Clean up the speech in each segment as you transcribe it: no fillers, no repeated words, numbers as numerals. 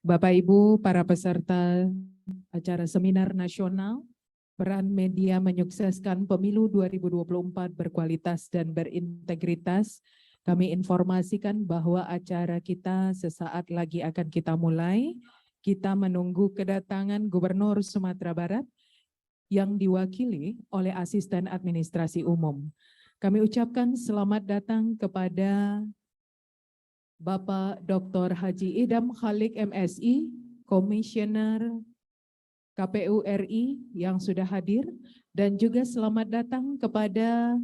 Bapak Ibu para peserta acara seminar nasional, peran media menyukseskan pemilu 2024 berkualitas dan berintegritas. Kami informasikan bahwa acara kita sesaat lagi akan kita mulai. Kita menunggu kedatangan Gubernur Sumatera Barat yang diwakili oleh Asisten Administrasi Umum. Kami ucapkan selamat datang kepada Bapak Dr. Haji Idham Khalik MSI, Komisioner KPU RI yang sudah hadir, dan juga selamat datang kepada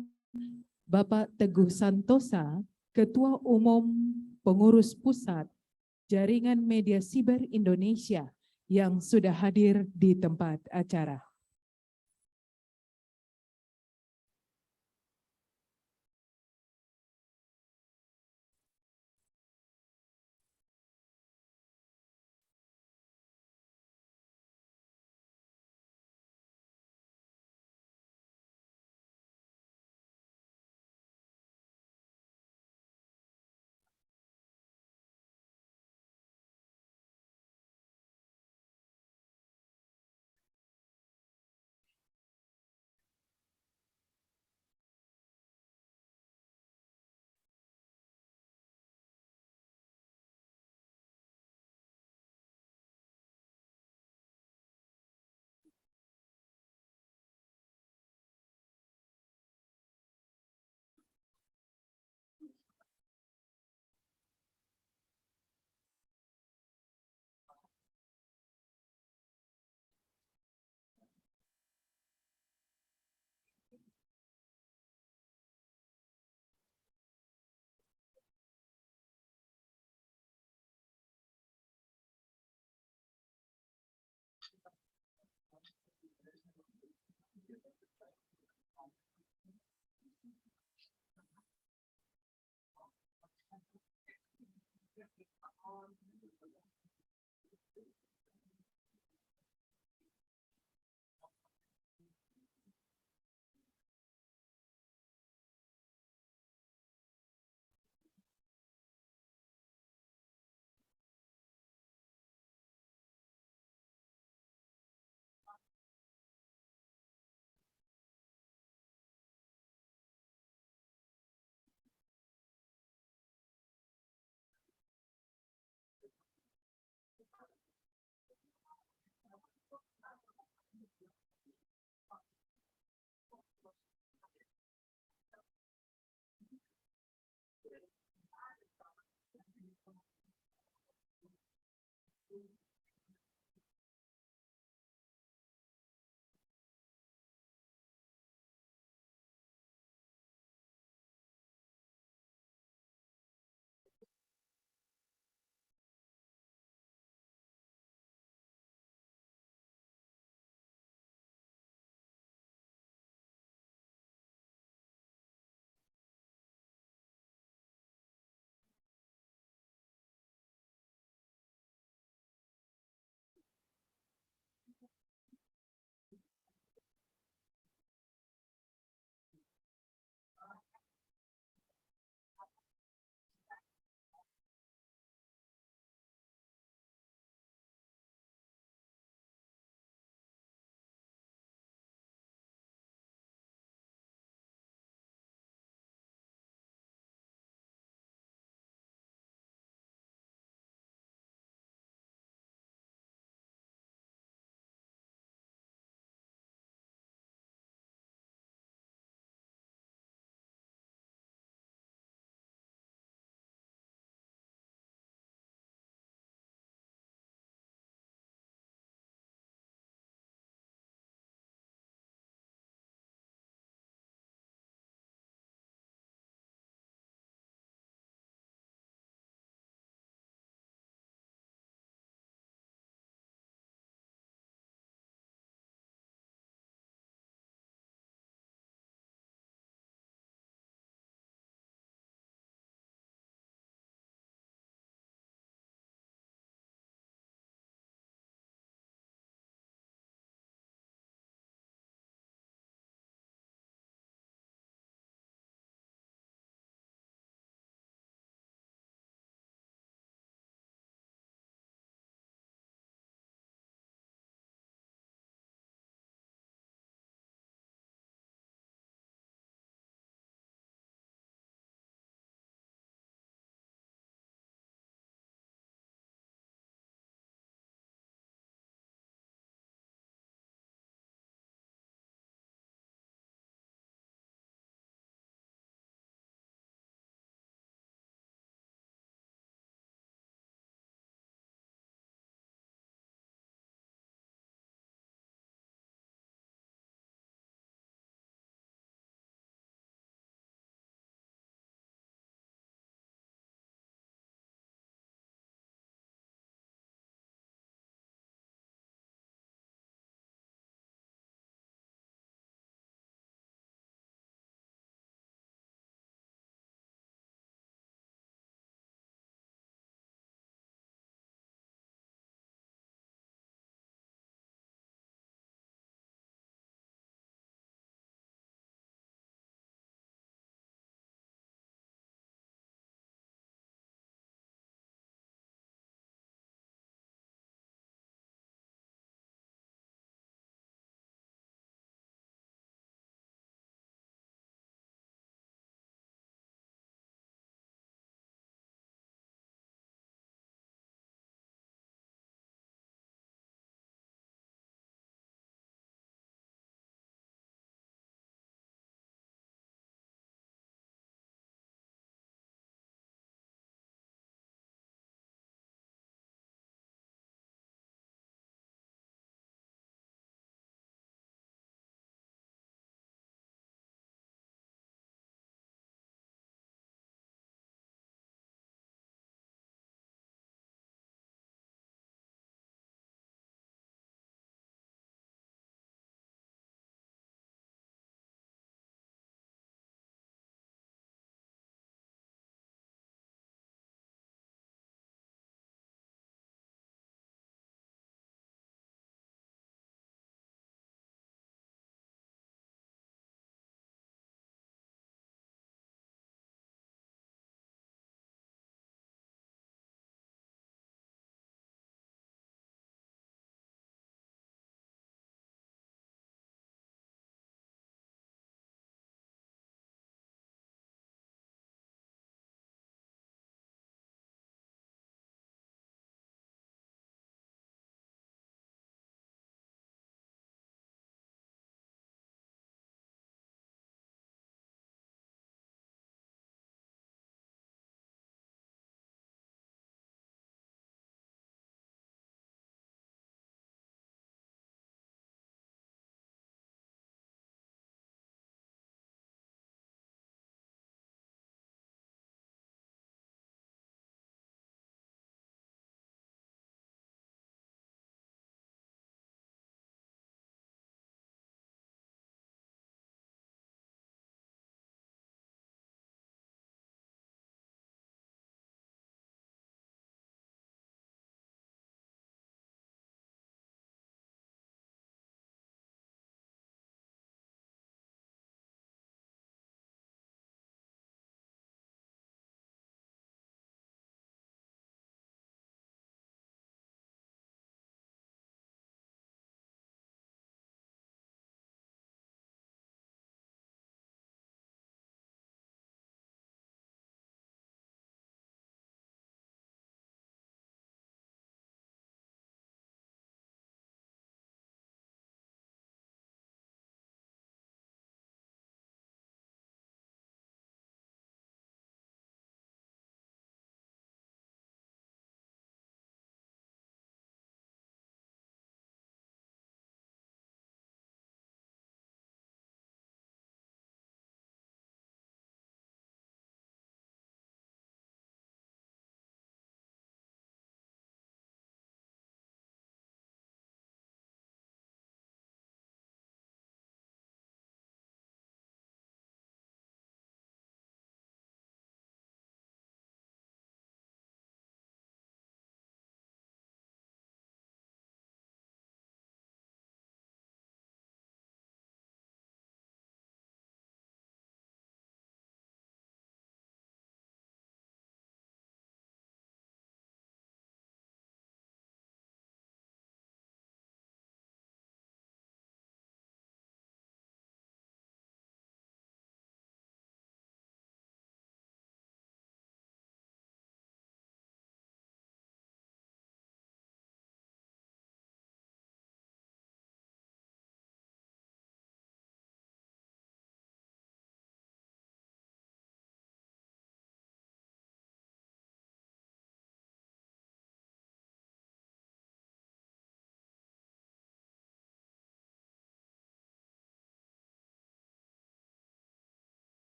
Bapak Teguh Santosa, Ketua Umum Pengurus Pusat Jaringan Media Siber Indonesia yang sudah hadir di tempat acara.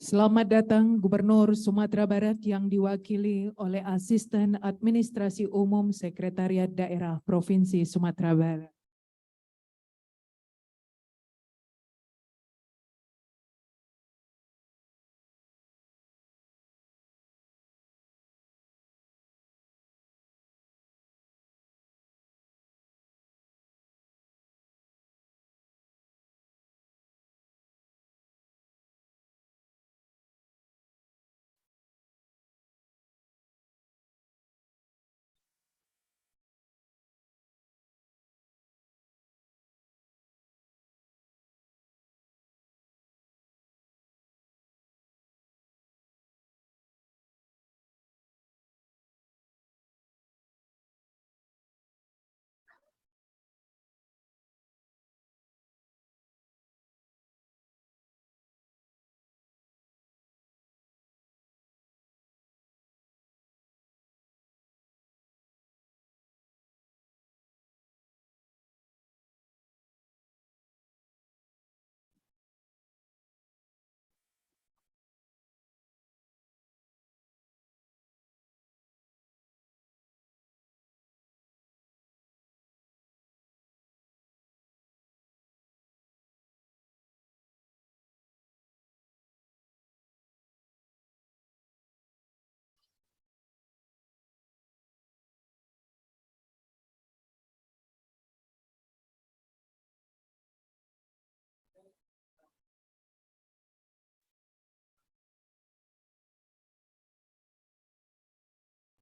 Selamat datang Gubernur Sumatera Barat yang diwakili oleh Asisten Administrasi Umum Sekretariat Daerah Provinsi Sumatera Barat.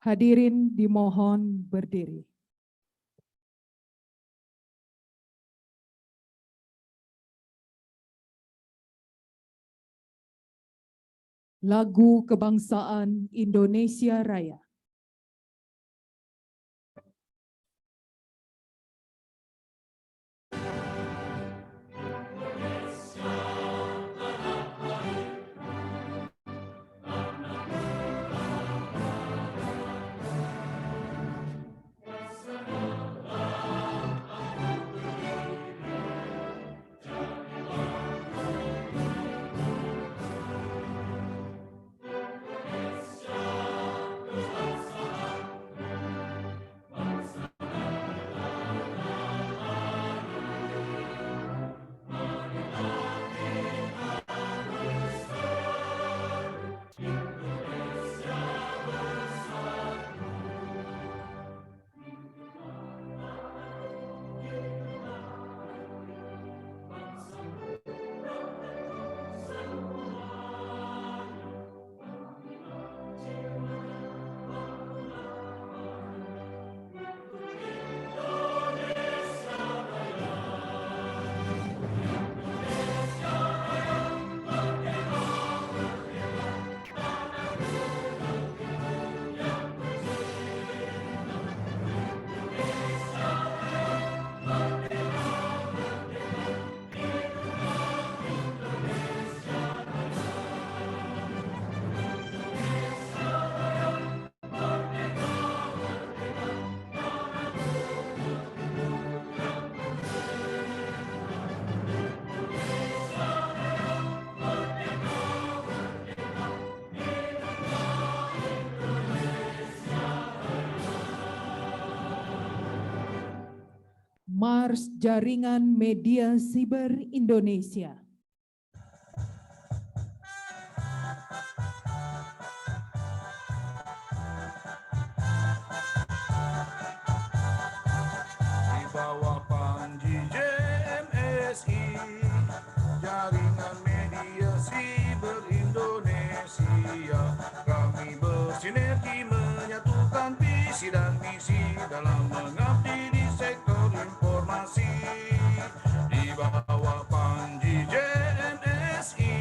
Hadirin dimohon berdiri. Lagu Kebangsaan Indonesia Raya. Mars Jaringan Media Siber Indonesia. Di bawah Panji JMSI, Jaringan Media Siber Indonesia, kami bersinergi menyatukan visi dan misi dalam mengabdi di sektor informasi. Di bawah Panji JMSI,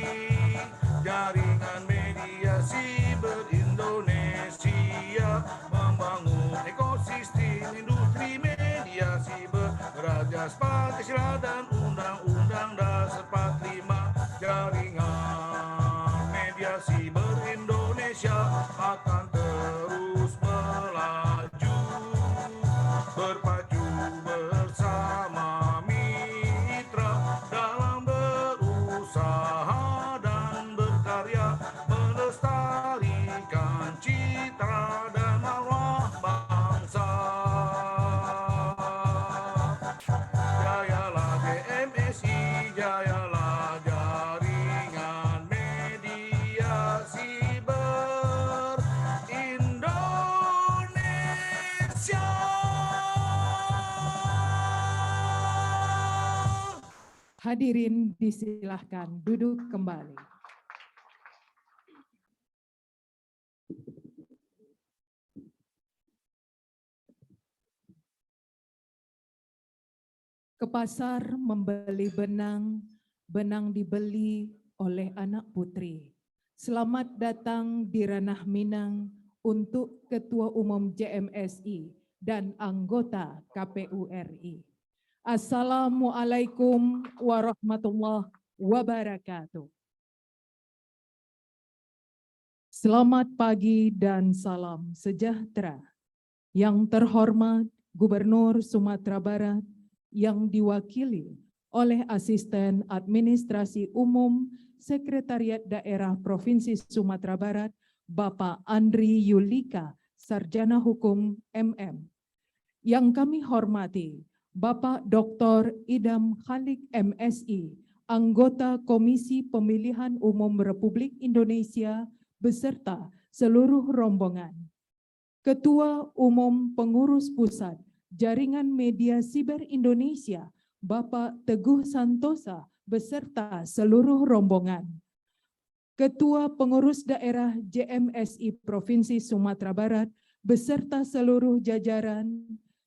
Jaringan Media Siber Indonesia, membangun ekosistem industri media siber berajas Pancasila dan Undang-Undang Dasar 45. Jaringan Media Siber Indonesia akan terus melaju, berpacu bersama mitra dalam berusaha dan berkarya Hadirin disilahkan duduk kembali. Ke pasar membeli benang, benang dibeli oleh anak putri. Selamat datang di ranah Minang untuk Ketua Umum JMSI dan anggota KPU RI. Assalamualaikum warahmatullahi wabarakatuh. Selamat pagi dan salam sejahtera. Yang terhormat Gubernur Sumatera Barat yang diwakili oleh Asisten Administrasi Umum Sekretariat Daerah Provinsi Sumatera Barat, Bapak Andri Yulika, Sarjana Hukum MM. Yang kami hormati, Bapak Dr. Idam Khalik MSI, anggota Komisi Pemilihan Umum Republik Indonesia beserta seluruh rombongan. Ketua Umum Pengurus Pusat Jaringan Media Siber Indonesia, Bapak Teguh Santosa beserta seluruh rombongan. Ketua Pengurus Daerah JMSI Provinsi Sumatera Barat beserta seluruh jajaran,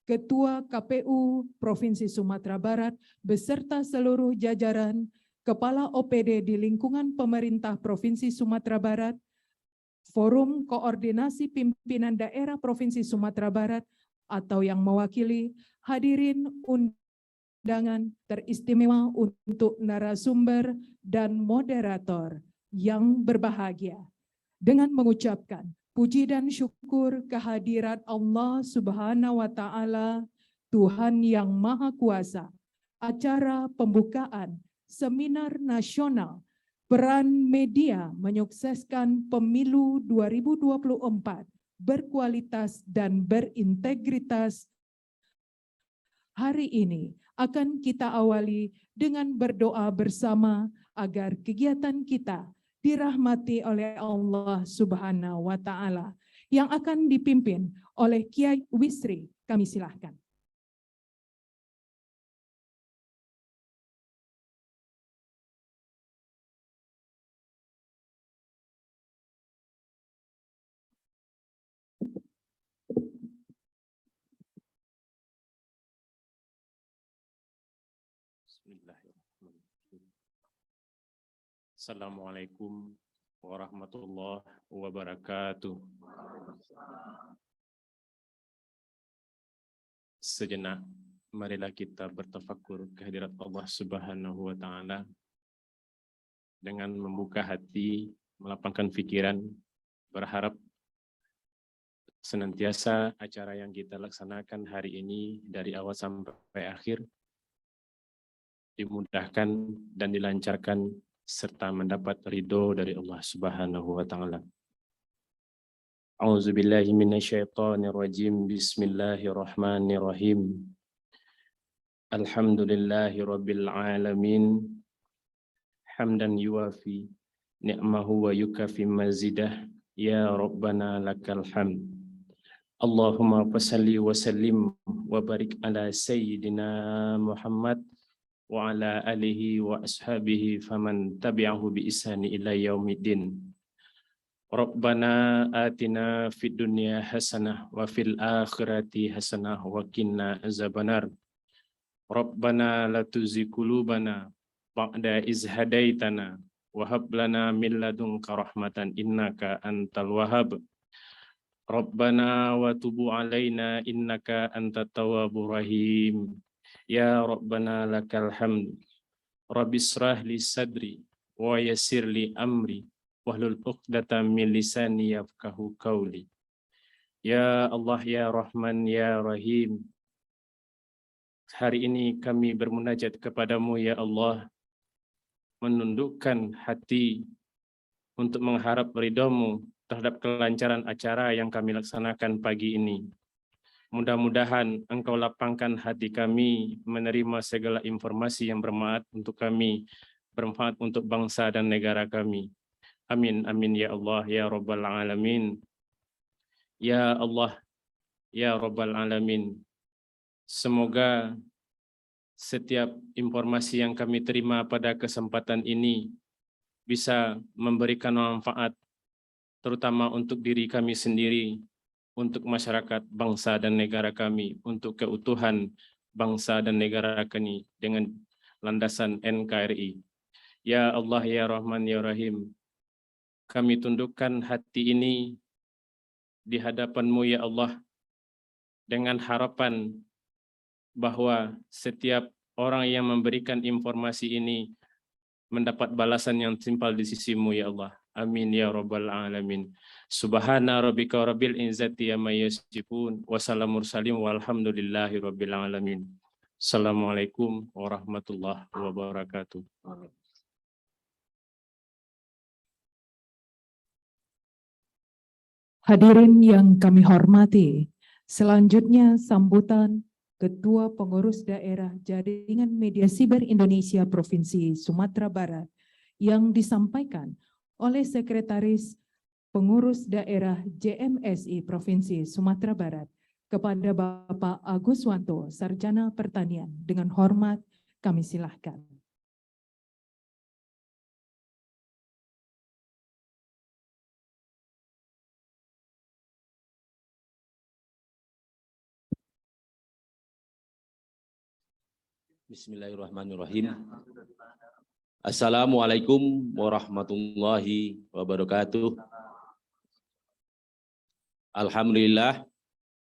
Ketua KPU Provinsi Sumatera Barat beserta seluruh jajaran, Kepala OPD di lingkungan pemerintah Provinsi Sumatera Barat, Forum Koordinasi Pimpinan Daerah Provinsi Sumatera Barat atau yang mewakili, hadirin undangan teristimewa untuk narasumber dan moderator yang berbahagia. Dengan mengucapkan puji dan syukur kehadirat Allah Subhanahu wa Ta'ala, Tuhan yang Maha Kuasa, acara pembukaan Seminar Nasional Peran Media Menyukseskan Pemilu 2024 Berkualitas dan Berintegritas hari ini akan kita awali dengan berdoa bersama agar kegiatan kita dirahmati oleh Allah Subhanahu wa Ta'ala yang akan dipimpin oleh Kiai Wisri. Kami silahkan. Bismillahirrahmanirrahim. Assalamualaikum warahmatullahi wabarakatuh. Sejenak, marilah kita bertafakur kehadirat Allah Subhanahu wa Ta'ala dengan membuka hati, melapangkan pikiran, berharap senantiasa acara yang kita laksanakan hari ini dari awal sampai akhir dimudahkan dan dilancarkan serta mendapat ridho dari Allah Subhanahu wa Ta'ala. A'udzubillahi minasyaitonirrajim. Bismillahirrahmanirrahim. Alhamdulillahi rabbil alamin. Hamdan yuwafi ni'mahu wa yukafi mazidah. Ya Rabbana lakal hamd. Allahumma fasalli wa sallim wa barik ala sayyidina Muhammad wa ala alihi wa ashabihi faman tabi'ahu bi ihsani ila yaumiddin. Rabbana atina fid dunya hasanah wa fil akhirati hasanah wa qina azabannar. Rabbana la tuzigh qulubana ba'da iz hadaitana wa hab lana min ladunka rahmatan innaka antal wahhab. Rabbana wa tubu alaina innaka antat tawwabur rahim. Ya Rabbana lakal hamd. Rabbi israh li sadri wa yassir li amri wahlul 'uqdatam min lisani yafqahu qawli. Ya Allah, ya Rahman, ya Rahim. Hari ini kami bermunajat kepadamu ya Allah, menundukkan hati untuk mengharap ridhamu terhadap kelancaran acara yang kami laksanakan pagi ini. Mudah-mudahan Engkau lapangkan hati kami menerima segala informasi yang bermanfaat untuk kami, bermanfaat untuk bangsa dan negara kami. Amin, amin ya Allah, ya Rabbal Alamin. Ya Allah, ya Rabbal Alamin. Semoga setiap informasi yang kami terima pada kesempatan ini bisa memberikan manfaat, terutama untuk diri kami sendiri, untuk masyarakat, bangsa dan negara kami, untuk keutuhan bangsa dan negara kami dengan landasan NKRI. Ya Allah, ya Rahman, ya Rahim, kami tundukkan hati ini di hadapan-Mu ya Allah, dengan harapan bahwa setiap orang yang memberikan informasi ini mendapat balasan yang timpal di sisi-Mu ya Allah. Amin ya rabbal alamin. Subhana rabbika rabbil izzati amma yasifun wa salamun mursalin walhamdulillahi rabbil alamin. Assalamualaikum warahmatullahi wabarakatuh. Hadirin yang kami hormati, selanjutnya sambutan Ketua Pengurus Daerah Jaringan Media Siber Indonesia Provinsi Sumatera Barat yang disampaikan oleh Sekretaris Pengurus Daerah JMSI Provinsi Sumatera Barat kepada Bapak Agus Wanto, Sarjana Pertanian. Dengan hormat kami silahkan. Bismillahirrahmanirrahim. Assalamualaikum warahmatullahi wabarakatuh. Alhamdulillah,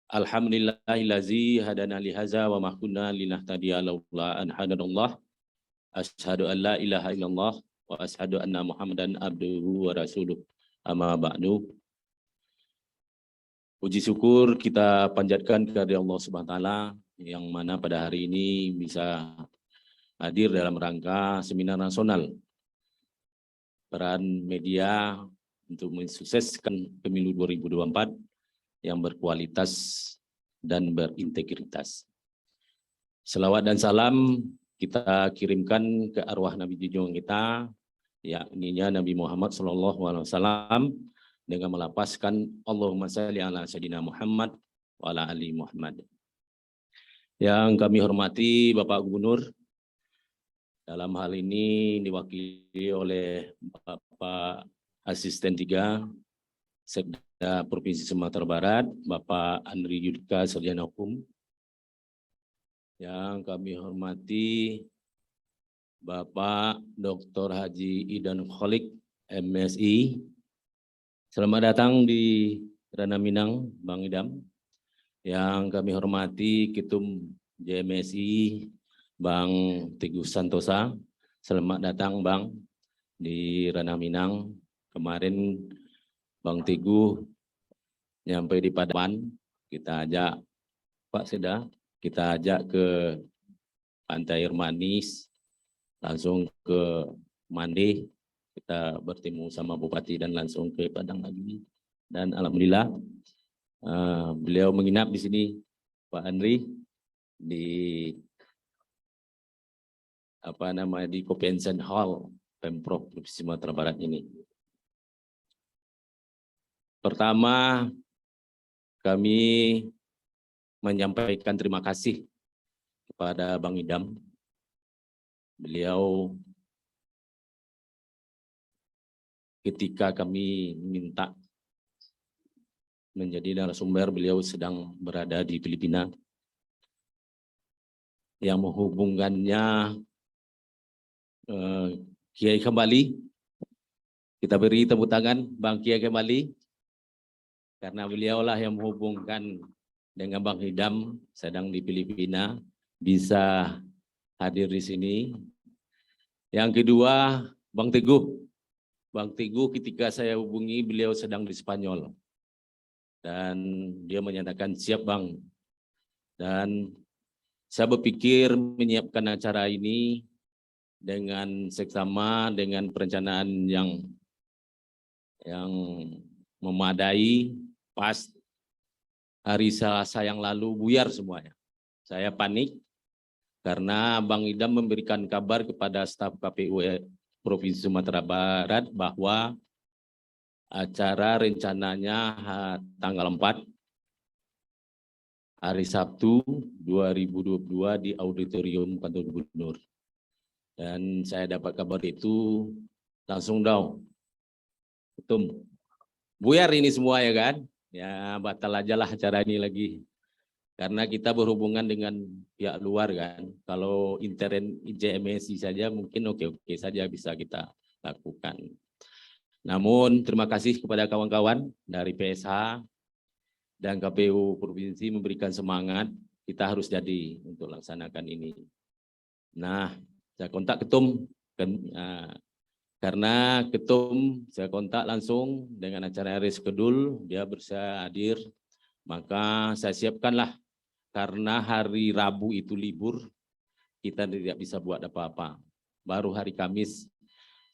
alhamdulillahillazi hadana lihaza wa ma kunna linahtadiya laula an hadanallah. Asyhadu an la ilaha illallah wa asyhadu anna Muhammadan abduhu wa rasuluh. Amma ba'du. Puji syukur kita panjatkan kepada Allah Subhanahu wa taala yang mana pada hari ini bisa hadir dalam rangka seminar nasional peran media untuk mensukseskan pemilu 2024 yang berkualitas dan berintegritas. Selawat dan salam kita kirimkan ke arwah Nabi junjungan kita, yakni Nabi Muhammad SAW, dengan melapaskan Allahumma shalli ala sayyidina Muhammad wa ala ali Muhammad. Yang kami hormati Bapak Gubernur, dalam hal ini diwakili oleh Bapak Asisten 3 Sekda Provinsi Sumatera Barat, Bapak Andri Yudhika, Sarjana Hukum. Yang kami hormati Bapak Dr. Haji Idan Kholik, MSI. Selamat datang di Ranah Minang, Bang Idam. Yang kami hormati Ketum JMSI, Bang Teguh Santosa. Selamat datang Bang di Ranah Minang. Kemarin Bang Teguh nyampe di Pademan, kita ajak Pak Seda, kita ajak ke Pantai Air Manis, langsung ke Mande, kita bertemu sama Bupati dan langsung ke Padang lagi. Dan alhamdulillah beliau menginap di sini, Pak Andri, di di Convention Hall Pemprov Provinsi Sumatera Barat ini. Pertama, kami menyampaikan terima kasih kepada Bang Idam. Beliau ketika kami minta menjadi narasumber, beliau sedang berada di Filipina. Yang menghubungkannya Kiai Kembali. Kita beri tepuk tangan Bang Kiai Kembali, karena beliaulah yang menghubungkan dengan Bang Idam sedang di Filipina, bisa hadir di sini. Yang kedua, Bang Teguh. Bang Teguh ketika saya hubungi, beliau sedang di Spanyol. Dan dia menyatakan siap Bang. Dan saya berpikir menyiapkan acara ini dengan seksama, dengan perencanaan yang memadai. Pas hari Selasa yang lalu buyar semuanya. Saya panik karena Bang Idam memberikan kabar kepada staf KPU Provinsi Sumatera Barat bahwa acara rencananya tanggal 4 hari Sabtu 2022 di auditorium kantor gubernur. Dan saya dapat kabar itu langsung down. Ketum. Buyar ini semua ya kan? Ya batal aja lah acara ini lagi. Karena kita berhubungan dengan pihak luar kan. Kalau intern JMSI saja mungkin oke-oke saja bisa kita lakukan. Namun terima kasih kepada kawan-kawan dari PSH dan KPU Provinsi memberikan semangat. Kita harus jadi untuk laksanakan ini. Nah, saya kontak ketum. Karena ketum saya kontak langsung dengan acara reschedule, dia bersedia hadir. Maka saya siapkanlah. Karena hari Rabu itu libur, kita tidak bisa buat apa-apa. Baru hari Kamis,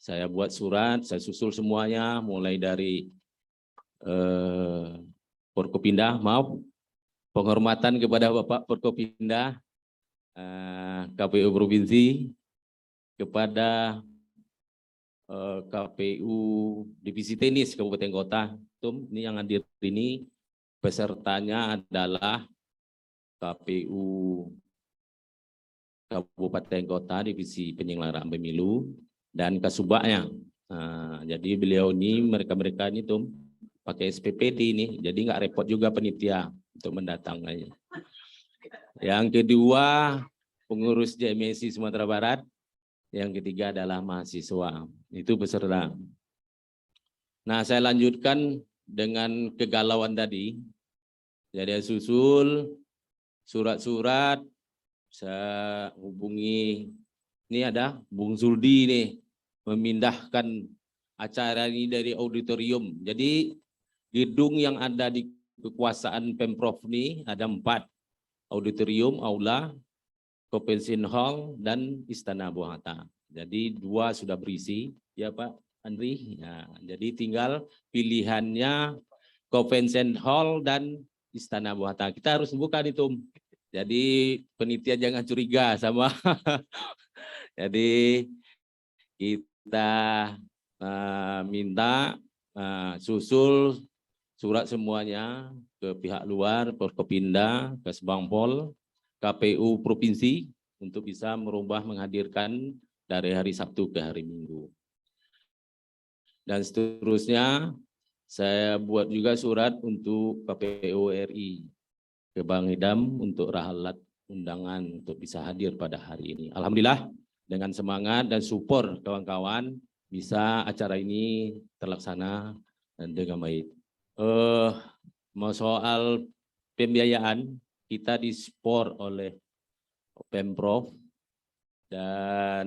saya buat surat, saya susul semuanya, mulai dari Forkopinda, maaf, penghormatan kepada Bapak Forkopinda, KPU Provinsi, kepada KPU Divisi Tenis Kabupaten Kota. Ini yang hadir ini, pesertanya adalah KPU Kabupaten Kota Divisi Penyelenggaraan Pemilu dan Kasubagnya. Jadi beliau ini mereka ini tuh pakai SPPD ini, jadi nggak repot juga panitia untuk mendatangnya. Yang kedua pengurus JMSI Sumatera Barat, yang ketiga adalah mahasiswa. Itu peserta. Nah saya lanjutkan dengan kegalauan tadi. Jadi susul surat-surat, saya hubungi, ini ada Bung Zuldi nih, memindahkan acara ini dari auditorium. Jadi gedung yang ada di kekuasaan Pemprov ini ada 4, auditorium, aula, convention hall, dan Istana Bung Hatta. Jadi 2 sudah berisi, ya Pak Andri. Ya, jadi tinggal pilihannya convention hall dan Istana Bung Hatta. Kita harus buka itu. Jadi penitia jangan curiga sama. Jadi kita minta susul surat semuanya ke pihak luar, Forkopinda, Kesbangpol, KPU Provinsi untuk bisa merubah menghadirkan dari hari Sabtu ke hari Minggu. Dan seterusnya saya buat juga surat untuk KPU RI ke Bang Idam untuk rahalat undangan untuk bisa hadir pada hari ini. Alhamdulillah dengan semangat dan support kawan-kawan bisa acara ini terlaksana dengan baik. Mau soal pembiayaan, kita disupport oleh Pemprov dan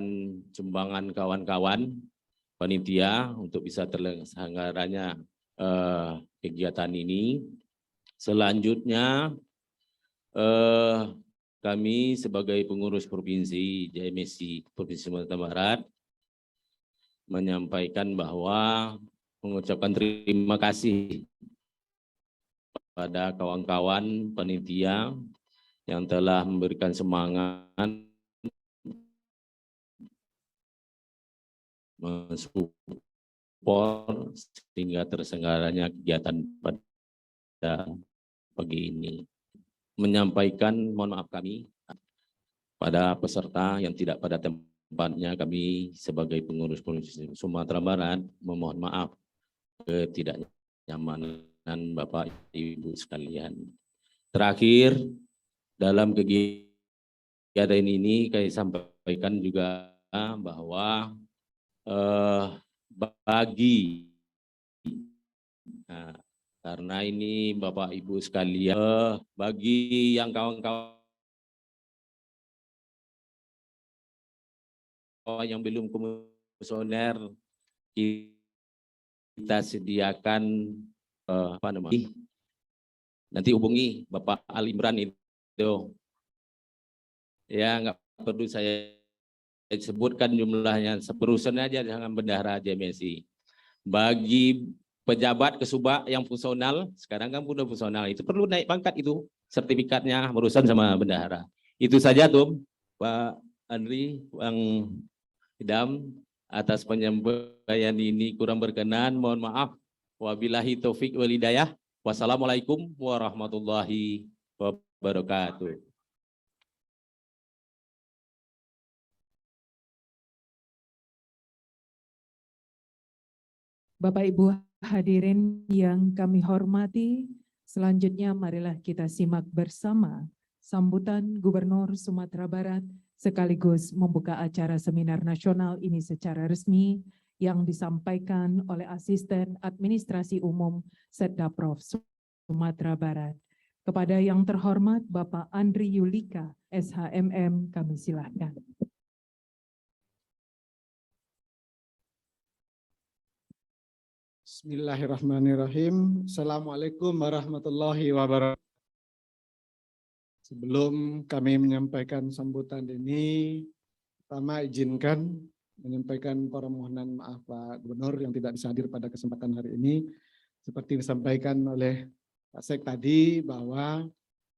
sumbangan kawan-kawan panitia untuk bisa terlaksananya kegiatan ini. Selanjutnya kami sebagai pengurus provinsi JMSI Provinsi Sumatera Barat menyampaikan bahwa mengucapkan terima kasih pada kawan-kawan panitia yang telah memberikan semangat mensupport sehingga terselenggaranya kegiatan pada pagi ini. Menyampaikan mohon maaf kami pada peserta yang tidak pada tempatnya, kami sebagai pengurus Provinsi Sumatera Barat memohon maaf ketidaknyamanan Bapak Ibu sekalian. Terakhir, dalam kegiatan ini kami sampaikan juga bahwa karena ini Bapak Ibu sekalian, bagi yang kawan-kawan yang belum komisioner, kita sediakan nanti hubungi Bapak Ali Imran itu. Ya nggak perlu saya sebutkan jumlahnya, seperusan aja dengan bendahara JMSI. Bagi pejabat Kesubag yang fungsional, sekarang kan udah fungsional, itu perlu naik pangkat itu, sertifikatnya berurusan sama bendahara. Itu saja tuh Pak Andri, Bang Idam, atas penyampaian ini kurang berkenan, mohon maaf. Wabillahi taufik wal hidayah. Wassalamualaikum warahmatullahi wabarakatuh. wabarakatuh. Bapak Ibu hadirin yang kami hormati, selanjutnya marilah kita simak bersama sambutan Gubernur Sumatera Barat sekaligus membuka acara seminar nasional ini secara resmi yang disampaikan oleh Asisten Administrasi Umum Setdaprov Sumatera Barat. Kepada yang terhormat Bapak Andri Yulika, SHMM, kami silakan. Bismillahirrahmanirrahim. Assalamualaikum warahmatullahi wabarakatuh. Sebelum kami menyampaikan sambutan ini, pertama izinkan menyampaikan permohonan maaf Pak Gubernur yang tidak bisa hadir pada kesempatan hari ini. Seperti disampaikan oleh Pak Sek tadi bahwa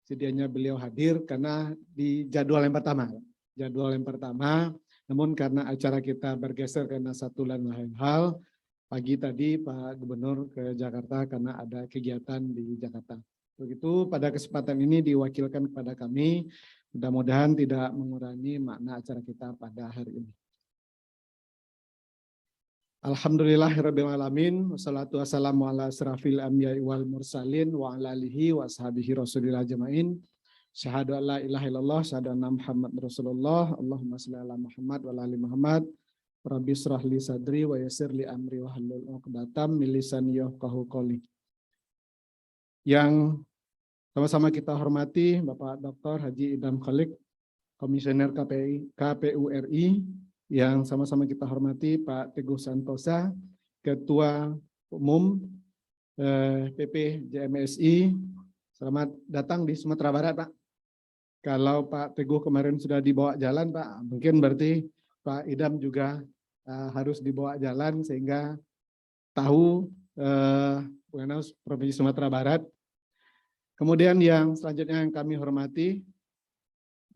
sedianya beliau hadir karena di jadwal yang pertama. Namun karena acara kita bergeser karena satu dan lain hal, pagi tadi Pak Gubernur ke Jakarta karena ada kegiatan di Jakarta. Begitu pada kesempatan ini diwakilkan kepada kami, mudah-mudahan tidak mengurangi makna acara kita pada hari ini. Alhamdulillahirrabbilalamin, wassalatu wassalamu ala asrafil anbiya'i wal mursalin wa ala alihi wa ashabihi rasulillah jamain. Syahadu an la ilaha illallah, syahadu anna Muhammad Rasulullah, Allahumma shalli ala Muhammad wa ala ali Muhammad. Rabbi shrah li sadri wa yassir li amri wa hlul 'uqdatam min lisani yafqahu qawli. Yang sama-sama kita hormati Bapak Dr. Haji Idham Khalik, Komisioner KPU RI, yang sama-sama kita hormati Pak Teguh Santosa, Ketua Umum PP JMSI. Selamat datang di Sumatera Barat, Pak. Kalau Pak Teguh kemarin sudah dibawa jalan, Pak, mungkin berarti Pak Idham juga harus dibawa jalan sehingga tahu Provinsi Sumatera Barat. Kemudian yang selanjutnya yang kami hormati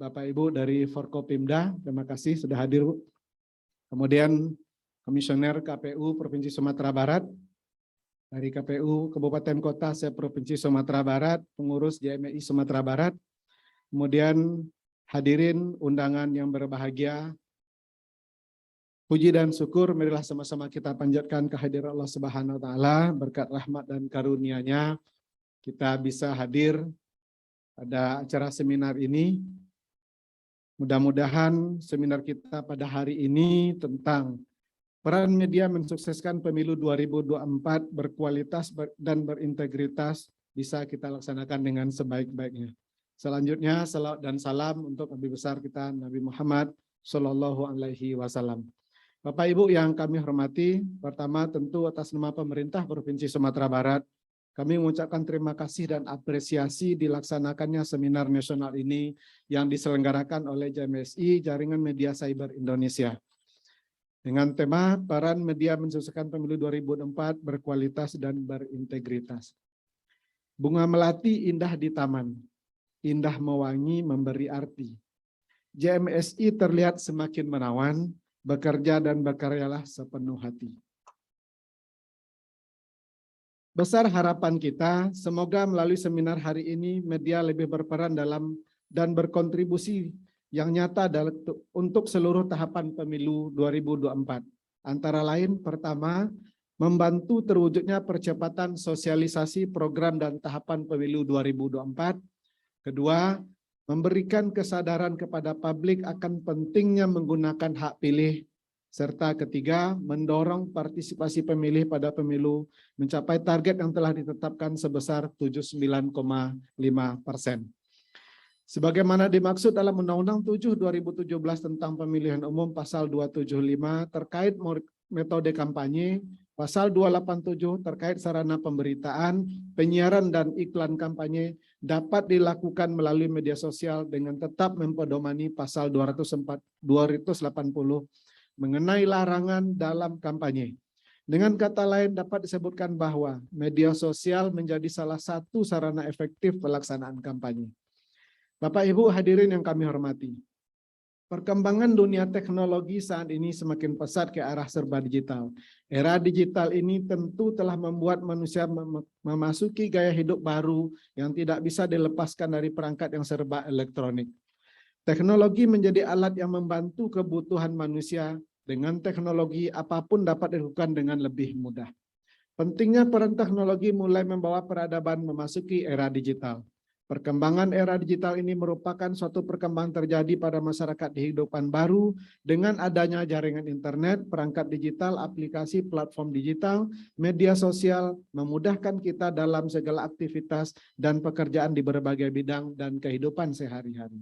Bapak Ibu dari Forkopimda, terima kasih sudah hadir, Bu. Kemudian Komisioner KPU Provinsi Sumatera Barat, dari KPU Kabupaten Kota se-Provinsi Sumatera Barat, pengurus JMI Sumatera Barat, kemudian hadirin undangan yang berbahagia, puji dan syukur marilah sama-sama kita panjatkan kehadiran Allah Subhanahu wa taala, berkat rahmat dan karunia-Nya kita bisa hadir pada acara seminar ini. Mudah-mudahan seminar kita pada hari ini tentang peran media mensukseskan pemilu 2024 berkualitas dan berintegritas bisa kita laksanakan dengan sebaik-baiknya. Selanjutnya salawat dan salam untuk Nabi besar kita Nabi Muhammad Shallallahu Alaihi Wasallam. Bapak Ibu yang kami hormati, pertama tentu atas nama pemerintah Provinsi Sumatera Barat, kami mengucapkan terima kasih dan apresiasi dilaksanakannya seminar nasional ini yang diselenggarakan oleh JMSI, Jaringan Media Cyber Indonesia. Dengan tema peran media mensukseskan pemilu 2024 berkualitas dan berintegritas. Bunga melati indah di taman, indah mewangi memberi arti. JMSI terlihat semakin menawan, bekerja dan berkaryalah sepenuh hati. Besar harapan kita, semoga melalui seminar hari ini media lebih berperan dalam dan berkontribusi yang nyata untuk seluruh tahapan pemilu 2024. Antara lain, pertama, membantu terwujudnya percepatan sosialisasi program dan tahapan pemilu 2024. Kedua, memberikan kesadaran kepada publik akan pentingnya menggunakan hak pilih. Serta ketiga, mendorong partisipasi pemilih pada pemilu mencapai target yang telah ditetapkan sebesar 79,5%. Sebagaimana dimaksud dalam Undang-Undang 7/2017 tentang Pemilihan Umum Pasal 275 terkait metode kampanye, Pasal 287 terkait sarana pemberitaan, penyiaran dan iklan kampanye dapat dilakukan melalui media sosial dengan tetap mempedomani Pasal 280 mengenai larangan dalam kampanye. Dengan kata lain dapat disebutkan bahwa media sosial menjadi salah satu sarana efektif pelaksanaan kampanye. Bapak Ibu hadirin yang kami hormati, Perkembangan dunia teknologi saat ini semakin pesat ke arah serba digital. Era digital ini tentu telah membuat manusia memasuki gaya hidup baru yang tidak bisa dilepaskan dari perangkat yang serba elektronik. Teknologi menjadi alat yang membantu kebutuhan manusia. Dengan teknologi apapun dapat dilakukan dengan lebih mudah. Pentingnya peran teknologi mulai membawa peradaban memasuki era digital. Perkembangan era digital ini merupakan suatu perkembangan terjadi pada masyarakat di kehidupan baru dengan adanya jaringan internet, perangkat digital, aplikasi, platform digital, media sosial, memudahkan kita dalam segala aktivitas dan pekerjaan di berbagai bidang dan kehidupan sehari-hari.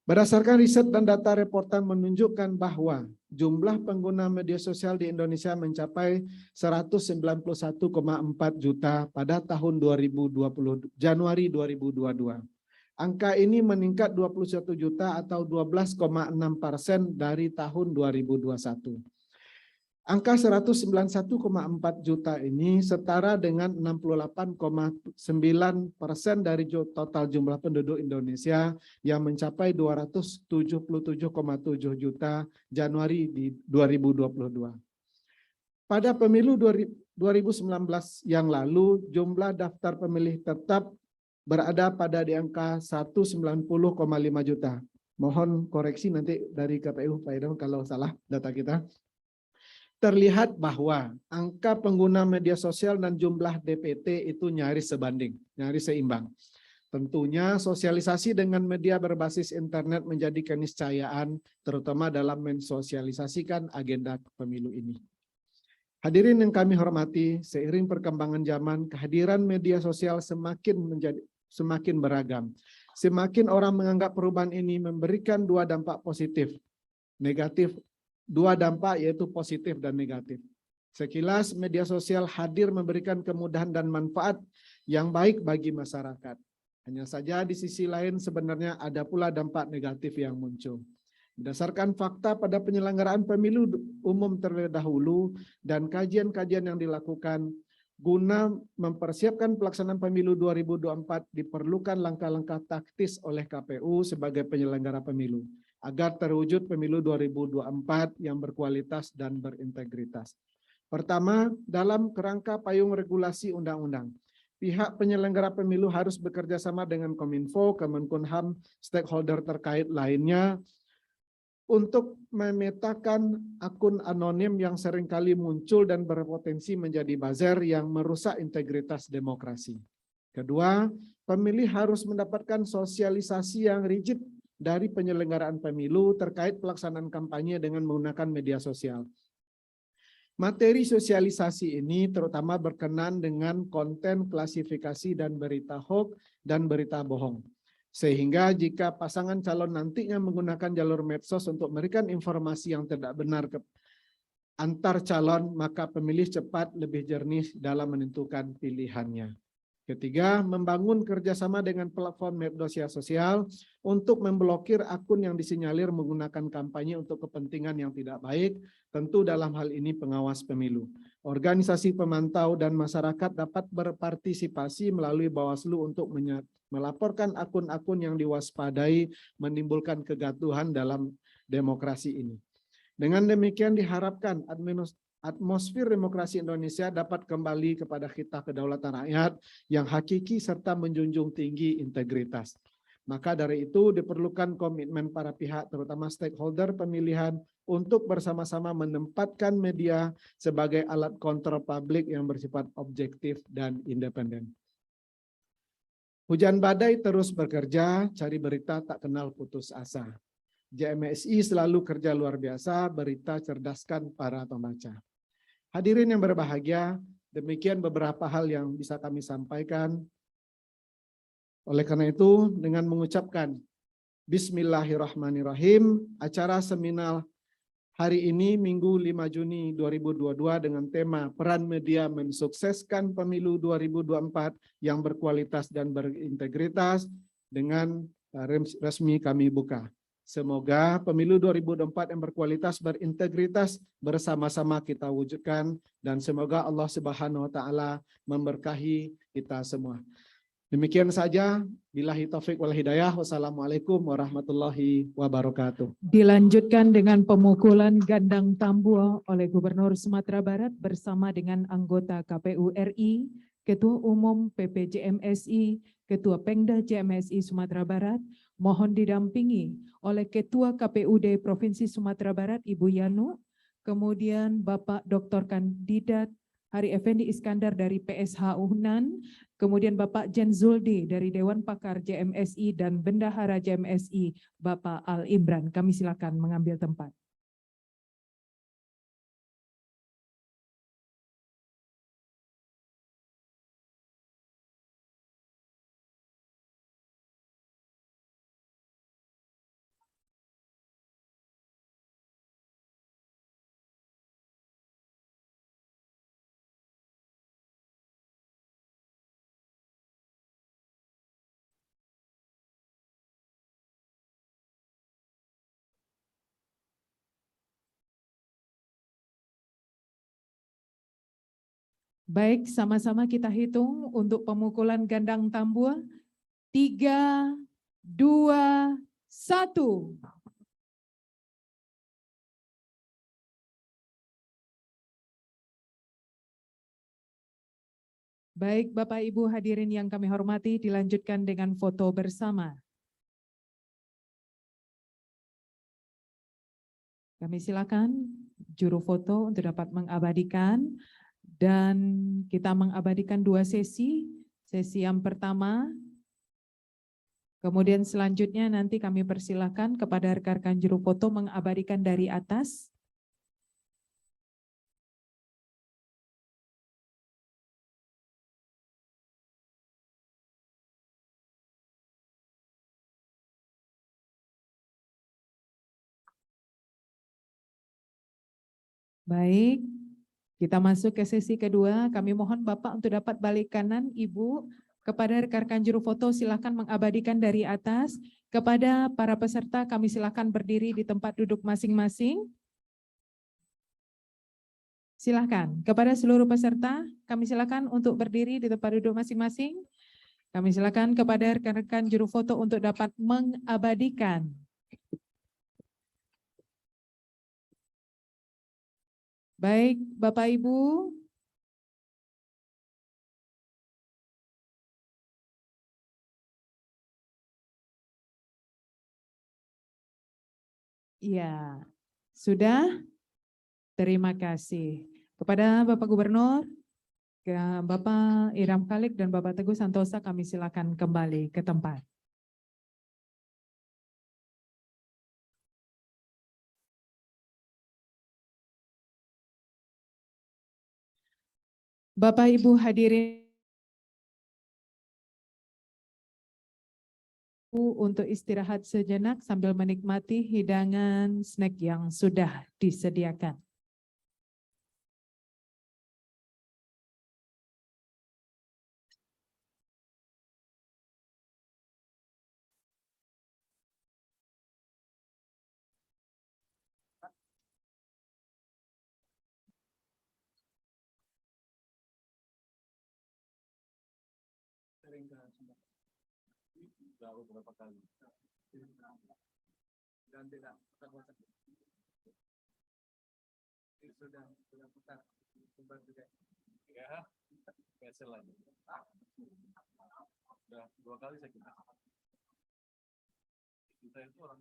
Berdasarkan riset dan data reportan menunjukkan bahwa jumlah pengguna media sosial di Indonesia mencapai 191,4 juta pada tahun 2020, Januari 2022. Angka ini meningkat 21 juta atau 12,6% dari tahun 2021. Angka 191,4 juta ini setara dengan 68,9% dari total jumlah penduduk Indonesia yang mencapai 277,7 juta Januari di 2022. Pada pemilu 2019 yang lalu, jumlah daftar pemilih tetap berada pada di angka 190,5 juta. Mohon koreksi nanti dari KPU Pak Idam kalau salah data kita. Terlihat bahwa angka pengguna media sosial dan jumlah DPT itu nyaris sebanding, nyaris seimbang. Tentunya sosialisasi dengan media berbasis internet menjadi keniscayaan, terutama dalam mensosialisasikan agenda pemilu ini. Hadirin yang kami hormati, seiring perkembangan zaman, kehadiran media sosial semakin beragam. Semakin orang menganggap perubahan ini memberikan dua dampak positif, negatif. Dua dampak yaitu positif dan negatif. Sekilas media sosial hadir memberikan kemudahan dan manfaat yang baik bagi masyarakat. Hanya saja di sisi lain sebenarnya ada pula dampak negatif yang muncul. Berdasarkan fakta pada penyelenggaraan pemilu umum terlebih dahulu dan kajian-kajian yang dilakukan, guna mempersiapkan pelaksanaan pemilu 2024 diperlukan langkah-langkah taktis oleh KPU sebagai penyelenggara pemilu, agar terwujud pemilu 2024 yang berkualitas dan berintegritas. Pertama, dalam kerangka payung regulasi undang-undang, pihak penyelenggara pemilu harus bekerja sama dengan Kominfo, Kemenkumham, stakeholder terkait lainnya untuk memetakan akun anonim yang seringkali muncul dan berpotensi menjadi buzzer yang merusak integritas demokrasi. Kedua, pemilih harus mendapatkan sosialisasi yang rigid dari penyelenggaraan pemilu terkait pelaksanaan kampanye dengan menggunakan media sosial. Materi sosialisasi ini terutama berkenan dengan konten klasifikasi dan berita hoax dan berita bohong. Sehingga jika pasangan calon nantinya menggunakan jalur medsos untuk memberikan informasi yang tidak benar antar calon, maka pemilih cepat lebih jernih dalam menentukan pilihannya. Ketiga, membangun kerjasama dengan platform media sosial untuk memblokir akun yang disinyalir menggunakan kampanye untuk kepentingan yang tidak baik, tentu dalam hal ini pengawas pemilu. Organisasi pemantau dan masyarakat dapat berpartisipasi melalui Bawaslu untuk melaporkan akun-akun yang diwaspadai menimbulkan kegaduhan dalam demokrasi ini. Dengan demikian diharapkan atmosfer demokrasi Indonesia dapat kembali kepada kita kedaulatan rakyat yang hakiki serta menjunjung tinggi integritas. Maka dari itu diperlukan komitmen para pihak terutama stakeholder pemilihan untuk bersama-sama menempatkan media sebagai alat kontrol publik yang bersifat objektif dan independen. Hujan badai terus bekerja, cari berita tak kenal putus asa. JMSI selalu kerja luar biasa, berita cerdaskan para pembaca. Hadirin yang berbahagia, demikian beberapa hal yang bisa kami sampaikan. Oleh karena itu, dengan mengucapkan Bismillahirrahmanirrahim, acara seminar hari ini Minggu 5 Juni 2022 dengan tema Peran Media Mensukseskan Pemilu 2024 yang berkualitas dan berintegritas dengan resmi kami buka. Semoga pemilu 2024 yang berkualitas, berintegritas bersama-sama kita wujudkan dan semoga Allah Subhanahu wa taala memberkahi kita semua. Demikian saja. Billahi taufik wal hidayah. Wassalamualaikum warahmatullahi wabarakatuh. Dilanjutkan dengan pemukulan gandang tambua oleh Gubernur Sumatera Barat bersama dengan anggota KPU RI, Ketua Umum PPJMSI, Ketua Pengda JMSI Sumatera Barat, mohon didampingi oleh Ketua KPUD Provinsi Sumatera Barat Ibu Yanu, kemudian Bapak Dr. Kandidat Hari Effendi Iskandar dari PSH Unan, kemudian Bapak Jen Zuldi dari Dewan Pakar JMSI dan Bendahara JMSI Bapak Al Imran. Kami silakan mengambil tempat. Baik, sama-sama kita hitung untuk pemukulan gandang tambua. 3, 2, 1. Baik, Bapak Ibu hadirin yang kami hormati, dilanjutkan dengan foto bersama. Kami silakan juru foto untuk dapat mengabadikan, dan kita mengabadikan 2 sesi. Sesi yang pertama, kemudian selanjutnya nanti kami persilahkan kepada rekan-rekan juru foto mengabadikan dari atas. Baik, kita masuk ke sesi kedua. Kami mohon Bapak untuk dapat balik kanan, Ibu. Kepada rekan-rekan juru foto silakan mengabadikan dari atas. Kepada para peserta kami silakan berdiri di tempat duduk masing-masing. Silakan. Kepada seluruh peserta kami silakan untuk berdiri di tempat duduk masing-masing. Kami silakan kepada rekan-rekan juru foto untuk dapat mengabadikan. Baik, Bapak Ibu. Ya, sudah? Terima kasih. Kepada Bapak Gubernur, ke Bapak Iram Khalik dan Bapak Teguh Santosa kami silakan kembali ke tempat. Bapak Ibu hadirin untuk istirahat sejenak sambil menikmati hidangan snack yang sudah disediakan. Sudah 2 kali saya kira. Kita itu orang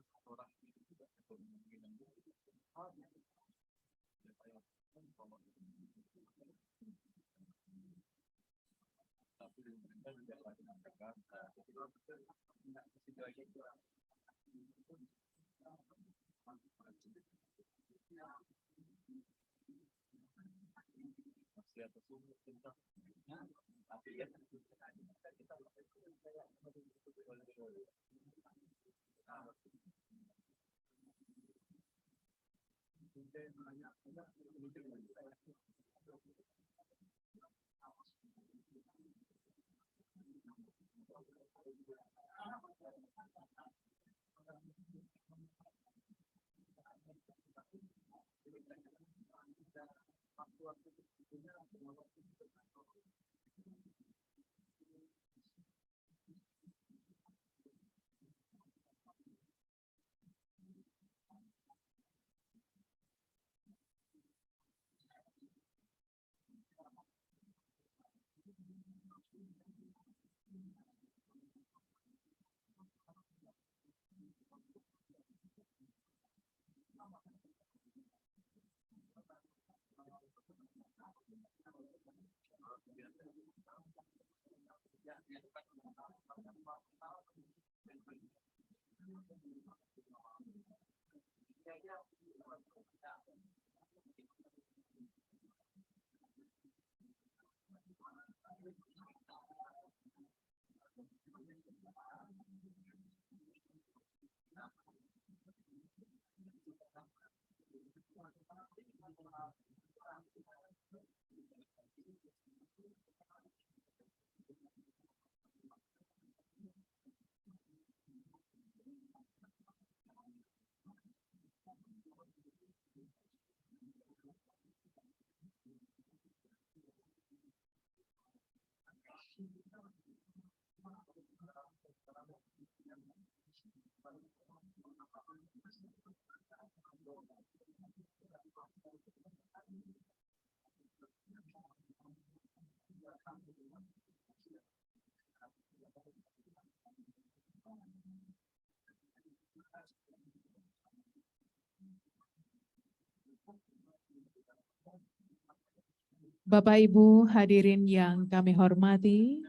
Bapak Ibu hadirin yang kami hormati,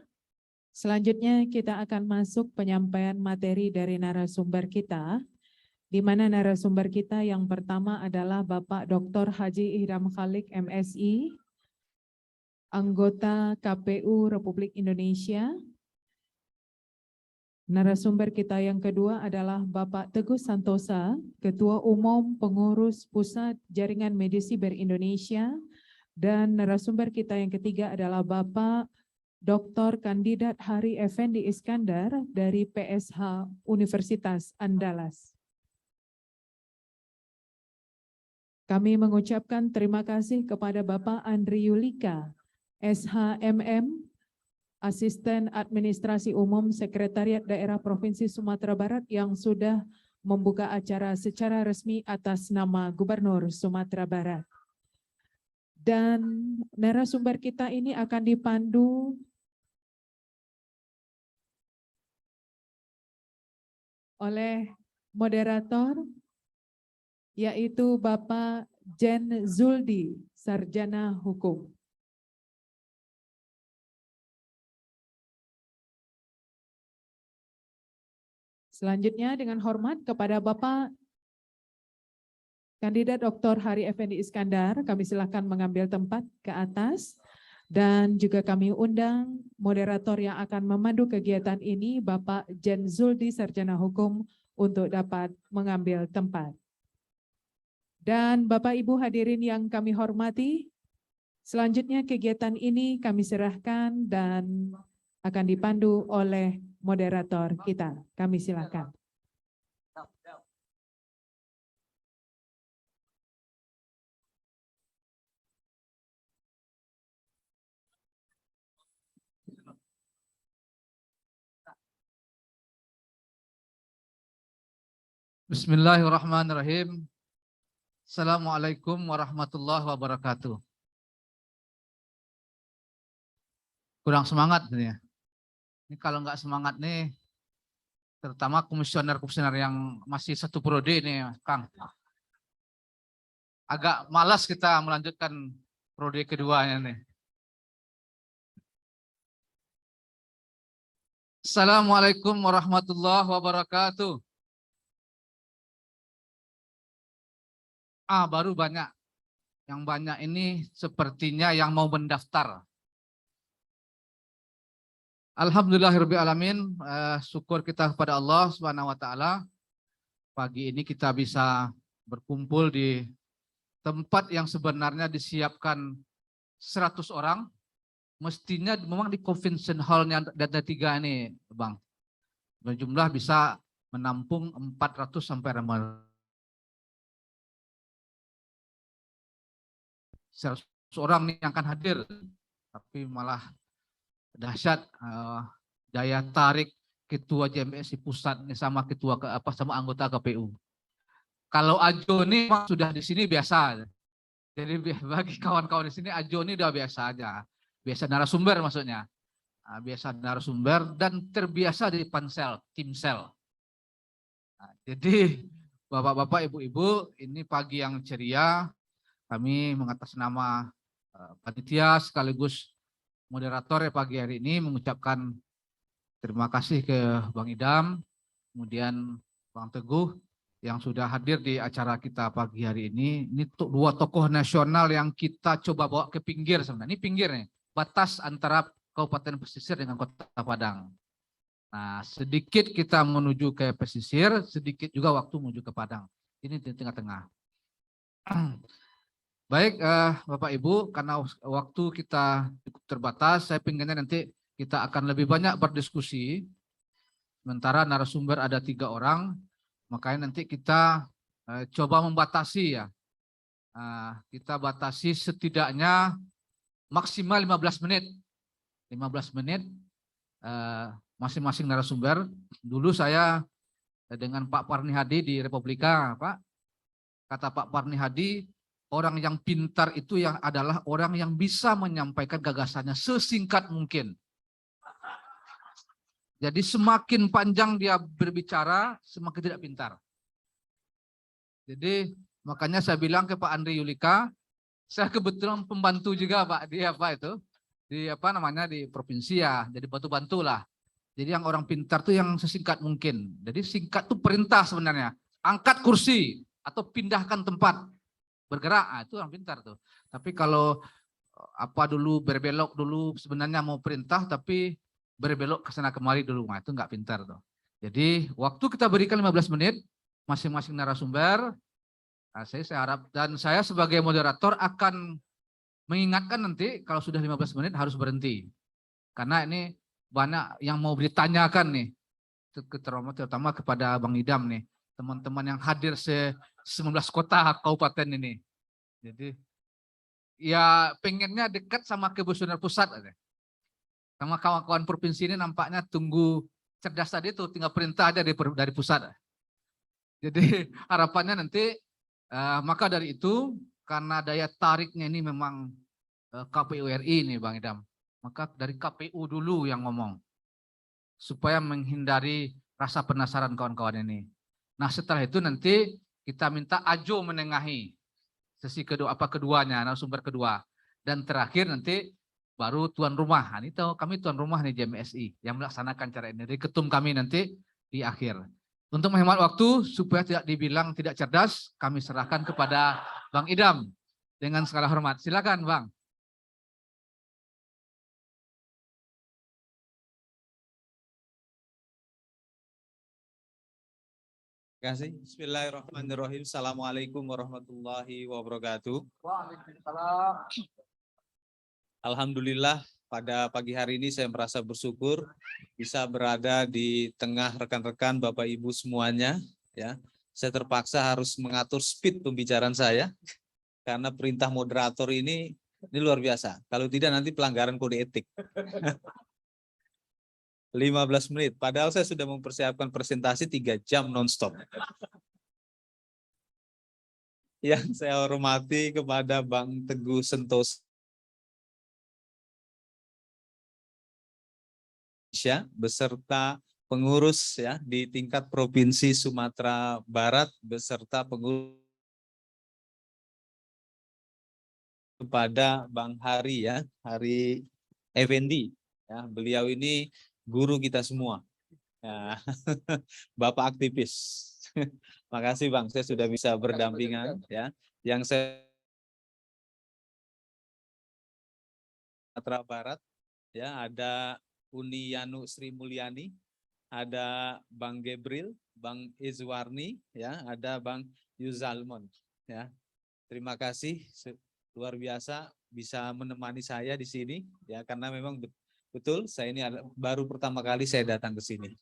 selanjutnya kita akan masuk penyampaian materi dari narasumber kita, di mana narasumber kita yang pertama adalah Bapak Dr. Haji Ihram Khalik MSI, anggota KPU Republik Indonesia. Narasumber kita yang kedua adalah Bapak Teguh Santosa, Ketua Umum Pengurus Pusat Jaringan Medisiber Indonesia. Dan narasumber kita yang ketiga adalah Bapak Dr. Kandidat Hari Effendi Iskandar dari PSH Universitas Andalas. Kami mengucapkan terima kasih kepada Bapak Andri Yulika, SHMM, Asisten Administrasi Umum Sekretariat Daerah Provinsi Sumatera Barat yang sudah membuka acara secara resmi atas nama Gubernur Sumatera Barat. Dan narasumber kita ini akan dipandu oleh moderator, yaitu Bapak Jen Zuldi, Sarjana Hukum. Selanjutnya dengan hormat kepada Bapak Kandidat Dr. Hari Effendi Iskandar, kami silakan mengambil tempat ke atas. Dan juga kami undang moderator yang akan memandu kegiatan ini, Bapak Jen Zuldi, Sarjana Hukum, untuk dapat mengambil tempat. Dan Bapak Ibu hadirin yang kami hormati, selanjutnya kegiatan ini kami serahkan dan akan dipandu oleh moderator kita. Kami silakan. Bismillahirrahmanirrahim. Assalamualaikum warahmatullahi wabarakatuh. Kurang semangat nih ya. Ini kalau nggak semangat nih, terutama komisioner-komisioner yang masih satu periode nih, Kang. Agak malas kita melanjutkan periode keduanya nih. Assalamualaikum warahmatullahi wabarakatuh. Baru banyak. Yang banyak ini sepertinya yang mau mendaftar. Alhamdulillahirrahmanirrahim. Syukur kita kepada Allah Subhanahu wa taala. Pagi ini kita bisa berkumpul di tempat yang sebenarnya disiapkan 100 orang. Mestinya memang di convention hall-nya ada 3 ini, Bang. Berjumlah bisa menampung 400 sampai 100 orang nih yang akan hadir, tapi malah dahsyat daya tarik ketua JMSI pusat nih sama ketua sama anggota KPU. Kalau Ajo nih sudah di sini biasa, jadi bagi kawan-kawan di sini Ajo ini udah biasa aja, biasa narasumber maksudnya, biasa narasumber dan terbiasa di pansel, timsel. Jadi bapak-bapak, ibu-ibu, ini pagi yang ceria. Kami mengatas nama panitia sekaligus moderator ya pagi hari ini mengucapkan terima kasih ke Bang Idam, kemudian Bang Teguh yang sudah hadir di acara kita pagi hari ini. Ini dua tokoh nasional yang kita coba bawa ke pinggir sebenarnya. Ini pinggir nih, batas antara Kabupaten Pesisir dengan Kota Padang. Nah, sedikit kita menuju ke pesisir, sedikit juga waktu menuju ke Padang. Ini di tengah-tengah. Baik, Bapak Ibu, karena waktu kita cukup terbatas, saya pinginnya nanti kita akan lebih banyak berdiskusi. Sementara narasumber ada 3 orang, makanya nanti kita coba membatasi ya. Kita batasi setidaknya maksimal 15 menit. 15 menit masing-masing narasumber. Dulu saya dengan Pak Parni Hadi di Republika, Pak. Kata Pak Parni Hadi, orang yang pintar itu yang adalah orang yang bisa menyampaikan gagasannya sesingkat mungkin. Jadi semakin panjang dia berbicara, semakin tidak pintar. Jadi makanya saya bilang ke Pak Andri Yulika, saya kebetulan pembantu juga Pak di apa itu, di apa namanya di provinsi ya, jadi bantu-bantu lah. Jadi yang orang pintar tuh yang sesingkat mungkin. Jadi singkat tuh perintah sebenarnya. Angkat kursi atau pindahkan tempat bergerak, itu orang pintar tuh. Tapi kalau apa dulu berbelok dulu sebenarnya mau perintah tapi berbelok ke sana kemari dulu, nah itu nggak pintar tuh. Jadi waktu kita berikan 15 menit masing-masing narasumber. Nah, saya harap dan saya sebagai moderator akan mengingatkan nanti kalau sudah 15 menit harus berhenti. Karena ini banyak yang mau ditanyakan nih, terutama kepada Bang Idam nih, teman-teman yang hadir 19 kota kabupaten ini. Jadi ya pengennya dekat sama Komisioner Pusat aja. Sama kawan-kawan provinsi ini nampaknya tunggu cerdas tadi itu tinggal perintah aja dari pusat. Jadi harapannya nanti maka dari itu karena daya tariknya ini memang KPU RI nih Bang Idam. Maka dari KPU dulu yang ngomong supaya menghindari rasa penasaran kawan-kawan ini. Nah setelah itu nanti kita minta Ajo menengahi sesi kedua keduanya, narasumber kedua, dan terakhir nanti baru tuan rumah. Nah, ini tahu kami tuan rumah nih JMSI yang melaksanakan cara ini. Dari ketum kami nanti di akhir. Untuk menghemat waktu supaya tidak dibilang tidak cerdas, kami serahkan kepada Bang Idam dengan segala hormat. Silakan Bang. Terima kasih. Bismillahirrahmanirrahim. Assalamualaikum warahmatullahi wabarakatuh. Waalaikumsalam. Alhamdulillah pada pagi hari ini saya merasa bersyukur bisa berada di tengah rekan-rekan Bapak Ibu semuanya. Ya, saya terpaksa harus mengatur speed pembicaraan saya karena perintah moderator ini luar biasa. Kalau tidak nanti pelanggaran kode etik. 15 menit. Padahal saya sudah mempersiapkan presentasi 3 jam nonstop. Yang saya hormati kepada Bang Teguh Sentosa beserta pengurus ya di tingkat Provinsi Sumatera Barat beserta pengurus kepada Bang Hari ya, Hari Effendi ya, beliau ini guru kita semua. Ya. Bapak aktivis. Makasih Bang, saya sudah bisa berdampingan ya. Yang saya Sumatera Barat ya, ada Uni Yanu Sri Mulyani, ada Bang Gebril, Bang Izwarni ya, ada Bang Yuzalmon ya. Terima kasih luar biasa bisa menemani saya di sini ya, karena memang betul, saya ini baru pertama kali saya datang ke sini.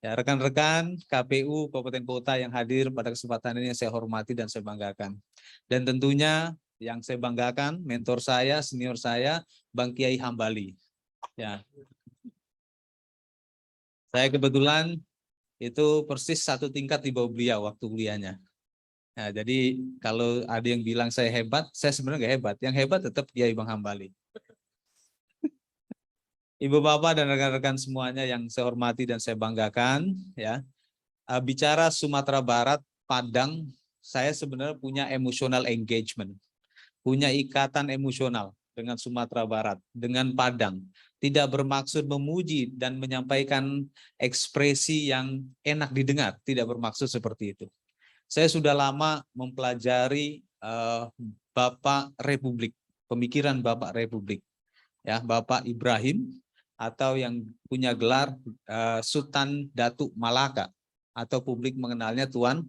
Ya, rekan-rekan KPU Kabupaten Kota yang hadir pada kesempatan ini yang saya hormati dan saya banggakan. Dan tentunya yang saya banggakan mentor saya, senior saya, Bang Kiai Hambali. Ya. Saya kebetulan itu persis satu tingkat di bawah beliau waktu kuliahnya. Nah, jadi kalau ada yang bilang saya hebat, saya sebenarnya nggak hebat. Yang hebat tetap Kiai Bang Hambali. Ibu bapak dan rekan-rekan semuanya yang saya hormati dan saya banggakan ya. Bicara Sumatera Barat, Padang, saya sebenarnya punya emotional engagement. Punya ikatan emosional dengan Sumatera Barat, dengan Padang. Tidak bermaksud memuji dan menyampaikan ekspresi yang enak didengar, tidak bermaksud seperti itu. Saya sudah lama mempelajari Bapak Republik, pemikiran Bapak Republik, ya Bapak Ibrahim, atau yang punya gelar Sultan Datuk Malaka, atau publik mengenalnya Tuan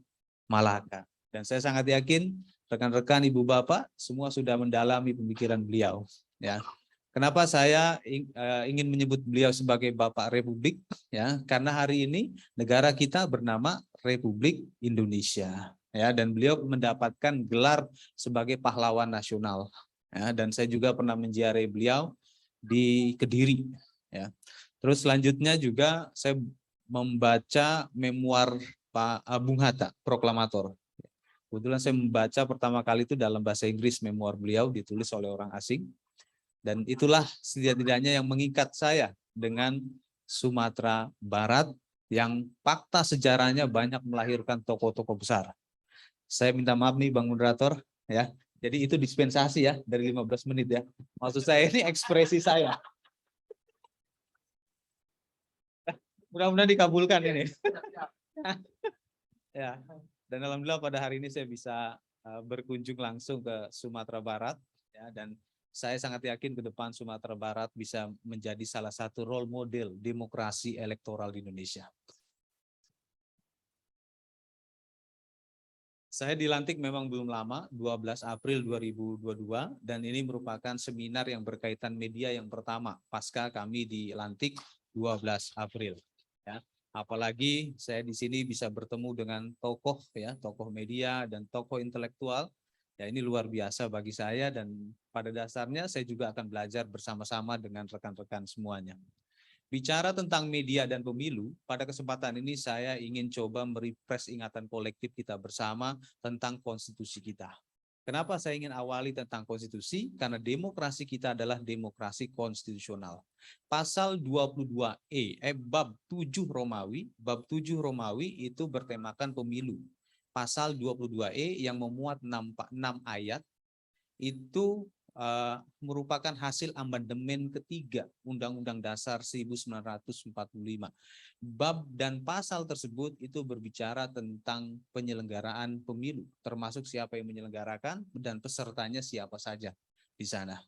Malaka. Dan saya sangat yakin rekan-rekan ibu bapak semua sudah mendalami pemikiran beliau. Ya, kenapa saya ingin menyebut beliau sebagai Bapak Republik? Ya, karena hari ini negara kita bernama Republik Indonesia. Ya, dan beliau mendapatkan gelar sebagai pahlawan nasional. Ya, dan saya juga pernah menziarahi beliau di Kediri. Ya, terus selanjutnya juga saya membaca memoir Pak Bung Hatta, Proklamator. Kebetulan saya membaca pertama kali itu dalam bahasa Inggris, memoir beliau ditulis oleh orang asing. Dan itulah setidak-tidaknya yang mengikat saya dengan Sumatera Barat yang fakta sejarahnya banyak melahirkan tokoh-tokoh besar. Saya minta maaf nih Bang Moderator, ya. Jadi itu dispensasi ya dari 15 menit ya. Maksud saya ini ekspresi saya. Mudah-mudahan dikabulkan ini. Ya. Dan alhamdulillah pada hari ini saya bisa berkunjung langsung ke Sumatera Barat, ya, dan saya sangat yakin ke depan Sumatera Barat bisa menjadi salah satu role model demokrasi elektoral di Indonesia. Saya dilantik memang belum lama, 12 April 2022, dan ini merupakan seminar yang berkaitan media yang pertama pasca kami dilantik 12 April. Ya. Apalagi saya di sini bisa bertemu dengan tokoh ya, tokoh media dan tokoh intelektual. Ya, ini luar biasa bagi saya dan pada dasarnya saya juga akan belajar bersama-sama dengan rekan-rekan semuanya. Bicara tentang media dan pemilu, pada kesempatan ini saya ingin coba merefresh ingatan kolektif kita bersama tentang konstitusi kita. Kenapa saya ingin awali tentang konstitusi? Karena demokrasi kita adalah demokrasi konstitusional. Pasal 22E, bab 7 Romawi itu bertemakan pemilu. Pasal 22E yang memuat 6 ayat itu merupakan hasil amandemen ketiga Undang-Undang Dasar 1945. Bab dan pasal tersebut itu berbicara tentang penyelenggaraan pemilu, termasuk siapa yang menyelenggarakan dan pesertanya siapa saja di sana.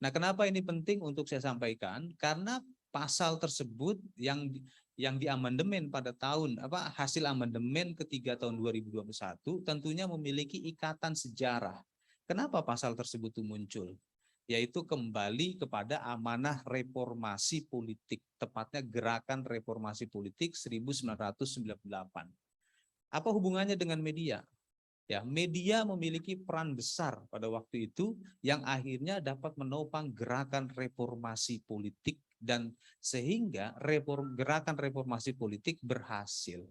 Nah, kenapa ini penting untuk saya sampaikan? Karena pasal tersebut yang diamandemen pada hasil amandemen ketiga tahun 2021 tentunya memiliki ikatan sejarah. Kenapa pasal tersebut itu muncul? Yaitu kembali kepada amanah reformasi politik, tepatnya gerakan reformasi politik 1998. Apa hubungannya dengan media? Ya, media memiliki peran besar pada waktu itu yang akhirnya dapat menopang gerakan reformasi politik dan sehingga gerakan reformasi politik berhasil.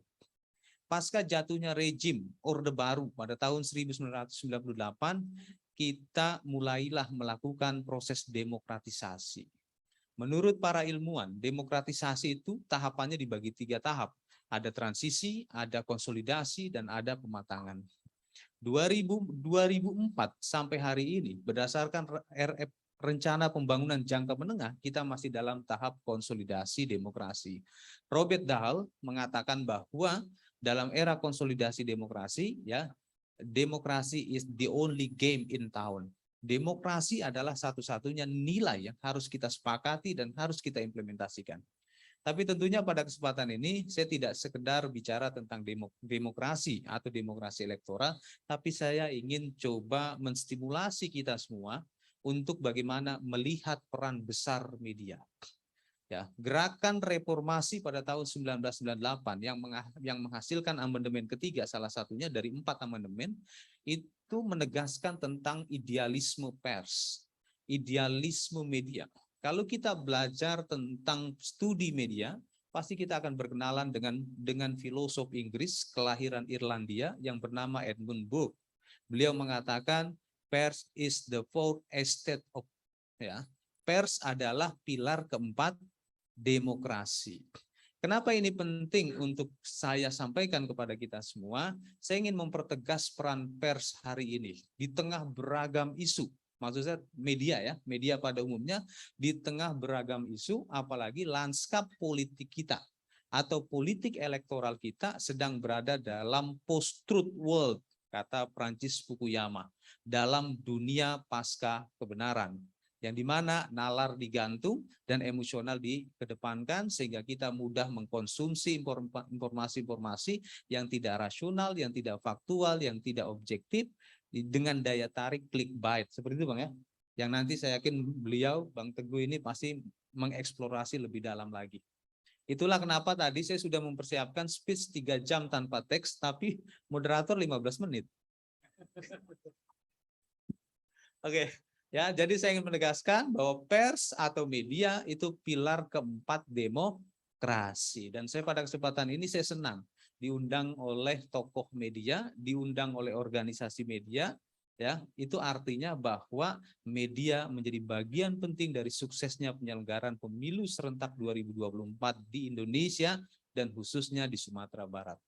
Pasca jatuhnya rejim Orde Baru pada tahun 1998, kita mulailah melakukan proses demokratisasi. Menurut para ilmuwan, demokratisasi itu tahapannya dibagi 3 tahap. Ada transisi, ada konsolidasi, dan ada pematangan. 2004 sampai hari ini, berdasarkan RF Rencana Pembangunan Jangka Menengah, kita masih dalam tahap konsolidasi demokrasi. Robert Dahl mengatakan bahwa dalam era konsolidasi demokrasi, ya, demokrasi is the only game in town. Demokrasi adalah satu-satunya nilai yang harus kita sepakati dan harus kita implementasikan. Tapi tentunya pada kesempatan ini saya tidak sekedar bicara tentang demokrasi atau demokrasi elektoral, tapi saya ingin coba menstimulasi kita semua untuk bagaimana melihat peran besar media. Ya, gerakan reformasi pada tahun 1998 yang menghasilkan amandemen ketiga, salah satunya dari 4 amandemen, itu menegaskan tentang idealisme pers, idealisme media. Kalau kita belajar tentang studi media, pasti kita akan berkenalan dengan filosof Inggris kelahiran Irlandia yang bernama Edmund Burke. Beliau mengatakan pers is the fourth estate of, ya, pers adalah pilar keempat demokrasi. Kenapa ini penting untuk saya sampaikan kepada kita semua? Saya ingin mempertegas peran pers hari ini di tengah beragam isu maksud saya media ya, media pada umumnya di tengah beragam isu, apalagi lanskap politik kita atau politik elektoral kita sedang berada dalam post-truth world, kata Prancis Fukuyama, dalam dunia pasca kebenaran, yang dimana nalar digantung dan emosional dikedepankan sehingga kita mudah mengkonsumsi informasi-informasi yang tidak rasional, yang tidak faktual, yang tidak objektif dengan daya tarik clickbait. Seperti itu Bang ya. Yang nanti saya yakin beliau, Bang Teguh ini pasti mengeksplorasi lebih dalam lagi. Itulah kenapa tadi saya sudah mempersiapkan speech 3 jam tanpa teks, tapi moderator 15 menit. Oke, ya, jadi saya ingin menegaskan bahwa pers atau media itu pilar keempat demokrasi. Dan saya pada kesempatan ini saya senang diundang oleh tokoh media, diundang oleh organisasi media, ya, itu artinya bahwa media menjadi bagian penting dari suksesnya penyelenggaraan pemilu serentak 2024 di Indonesia dan khususnya di Sumatera Barat.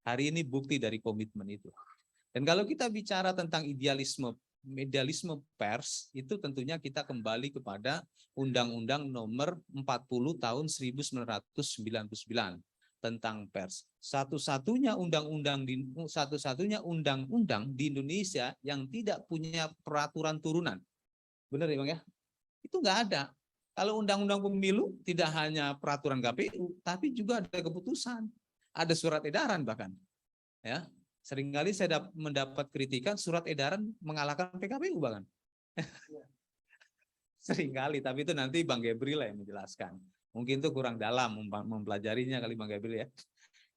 Hari ini bukti dari komitmen itu. Dan kalau kita bicara tentang idealisme pers, itu tentunya kita kembali kepada Undang-Undang Nomor 40 Tahun 1999 tentang pers. Satu-satunya undang-undang di Indonesia yang tidak punya peraturan turunan. Benar ya Bang ya? Itu nggak ada. Kalau undang-undang pemilu tidak hanya peraturan KPU, tapi juga ada keputusan, ada surat edaran bahkan. Ya, seringkali saya mendapat kritikan surat edaran mengalahkan PKPU bahkan. Seringkali, tapi itu nanti Bang Gabriel yang menjelaskan. Mungkin itu kurang dalam mempelajarinya kali Bang Gabriel ya.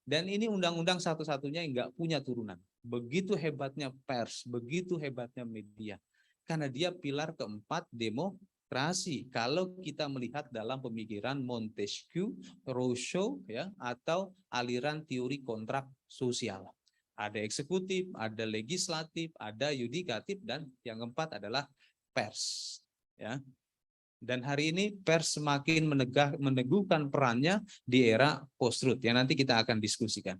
Dan ini undang-undang satu-satunya yang nggak punya turunan. Begitu hebatnya pers, begitu hebatnya media. Karena dia pilar keempat demokrasi. Kalau kita melihat dalam pemikiran Montesquieu, Rousseau ya, atau aliran teori kontrak sosial. Ada eksekutif, ada legislatif, ada yudikatif, dan yang keempat adalah pers. Ya. Dan hari ini pers semakin meneguhkan perannya di era post-truth yang nanti kita akan diskusikan.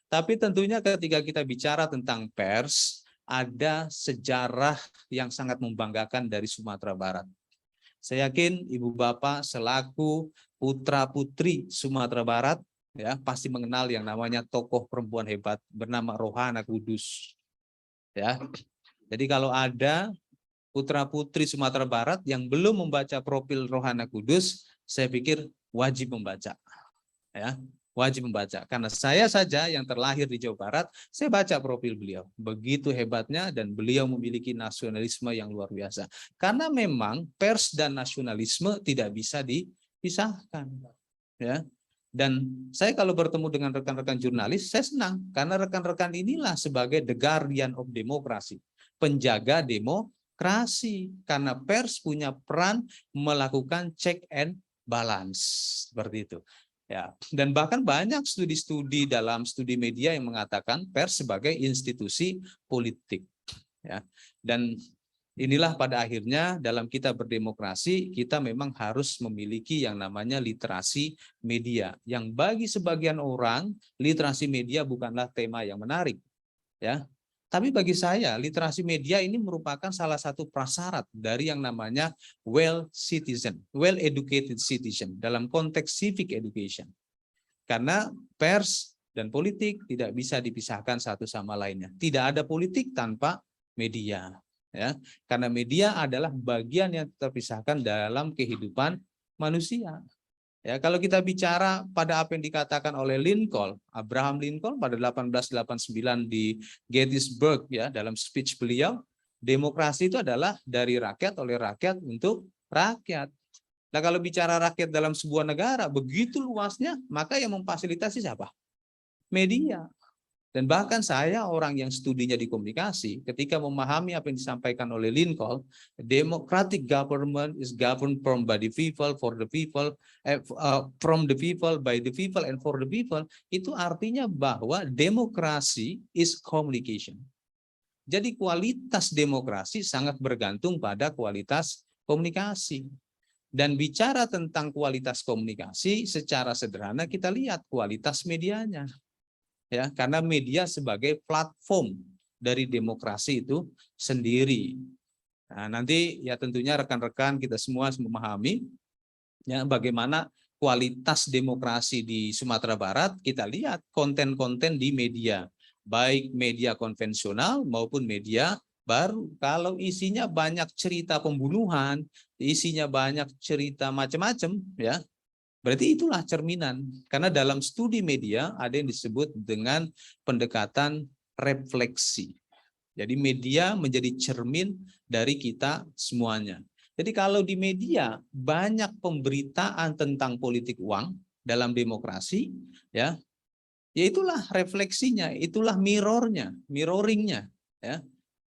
Tapi tentunya ketika kita bicara tentang pers, ada sejarah yang sangat membanggakan dari Sumatera Barat. Saya yakin Ibu Bapak selaku putra-putri Sumatera Barat ya pasti mengenal yang namanya tokoh perempuan hebat bernama Rohana Kudus. Ya. Jadi kalau ada putra-putri Sumatera Barat yang belum membaca profil Rohana Kudus, saya pikir wajib membaca. Ya, wajib membaca. Karena saya saja yang terlahir di Jawa Barat, saya baca profil beliau. Begitu hebatnya dan beliau memiliki nasionalisme yang luar biasa. Karena memang pers dan nasionalisme tidak bisa dipisahkan. Ya. Dan saya kalau bertemu dengan rekan-rekan jurnalis, saya senang. Karena rekan-rekan inilah sebagai the guardian of democracy. Penjaga demokrasi, karena pers punya peran melakukan check and balance seperti itu ya. Dan bahkan banyak studi-studi dalam studi media yang mengatakan pers sebagai institusi politik ya. Dan inilah pada akhirnya dalam kita berdemokrasi kita memang harus memiliki yang namanya literasi media, yang bagi sebagian orang literasi media bukanlah tema yang menarik ya. Tapi bagi saya, literasi media ini merupakan salah satu prasyarat dari yang namanya well-educated citizen dalam konteks civic education. Karena pers dan politik tidak bisa dipisahkan satu sama lainnya. Tidak ada politik tanpa media. Ya. Karena media adalah bagian yang terpisahkan dalam kehidupan manusia. Ya, kalau kita bicara pada apa yang dikatakan oleh Lincoln, Abraham Lincoln pada 1889 di Gettysburg ya, dalam speech beliau, demokrasi itu adalah dari rakyat oleh rakyat untuk rakyat. Nah, kalau bicara rakyat dalam sebuah negara begitu luasnya, maka yang memfasilitasi siapa? Media. Dan bahkan saya orang yang studinya di komunikasi, ketika memahami apa yang disampaikan oleh Lincoln, democratic government is governed from by the people, for the people, from the people, by the people, and for the people, itu artinya bahwa demokrasi is communication. Jadi kualitas demokrasi sangat bergantung pada kualitas komunikasi. Dan bicara tentang kualitas komunikasi, secara sederhana kita lihat kualitas medianya. Ya, karena media sebagai platform dari demokrasi itu sendiri. Nah, nanti ya tentunya rekan-rekan kita semua harus memahami ya bagaimana kualitas demokrasi di Sumatera Barat. Kita lihat konten-konten di media, baik media konvensional maupun media baru. Kalau isinya banyak cerita pembunuhan, isinya banyak cerita macam-macam, ya berarti itulah cerminan. Karena dalam studi media ada yang disebut dengan pendekatan refleksi. Jadi media menjadi cermin dari kita semuanya. Jadi kalau di media banyak pemberitaan tentang politik uang dalam demokrasi, ya itulah refleksinya, itulah mirroringnya. Ya.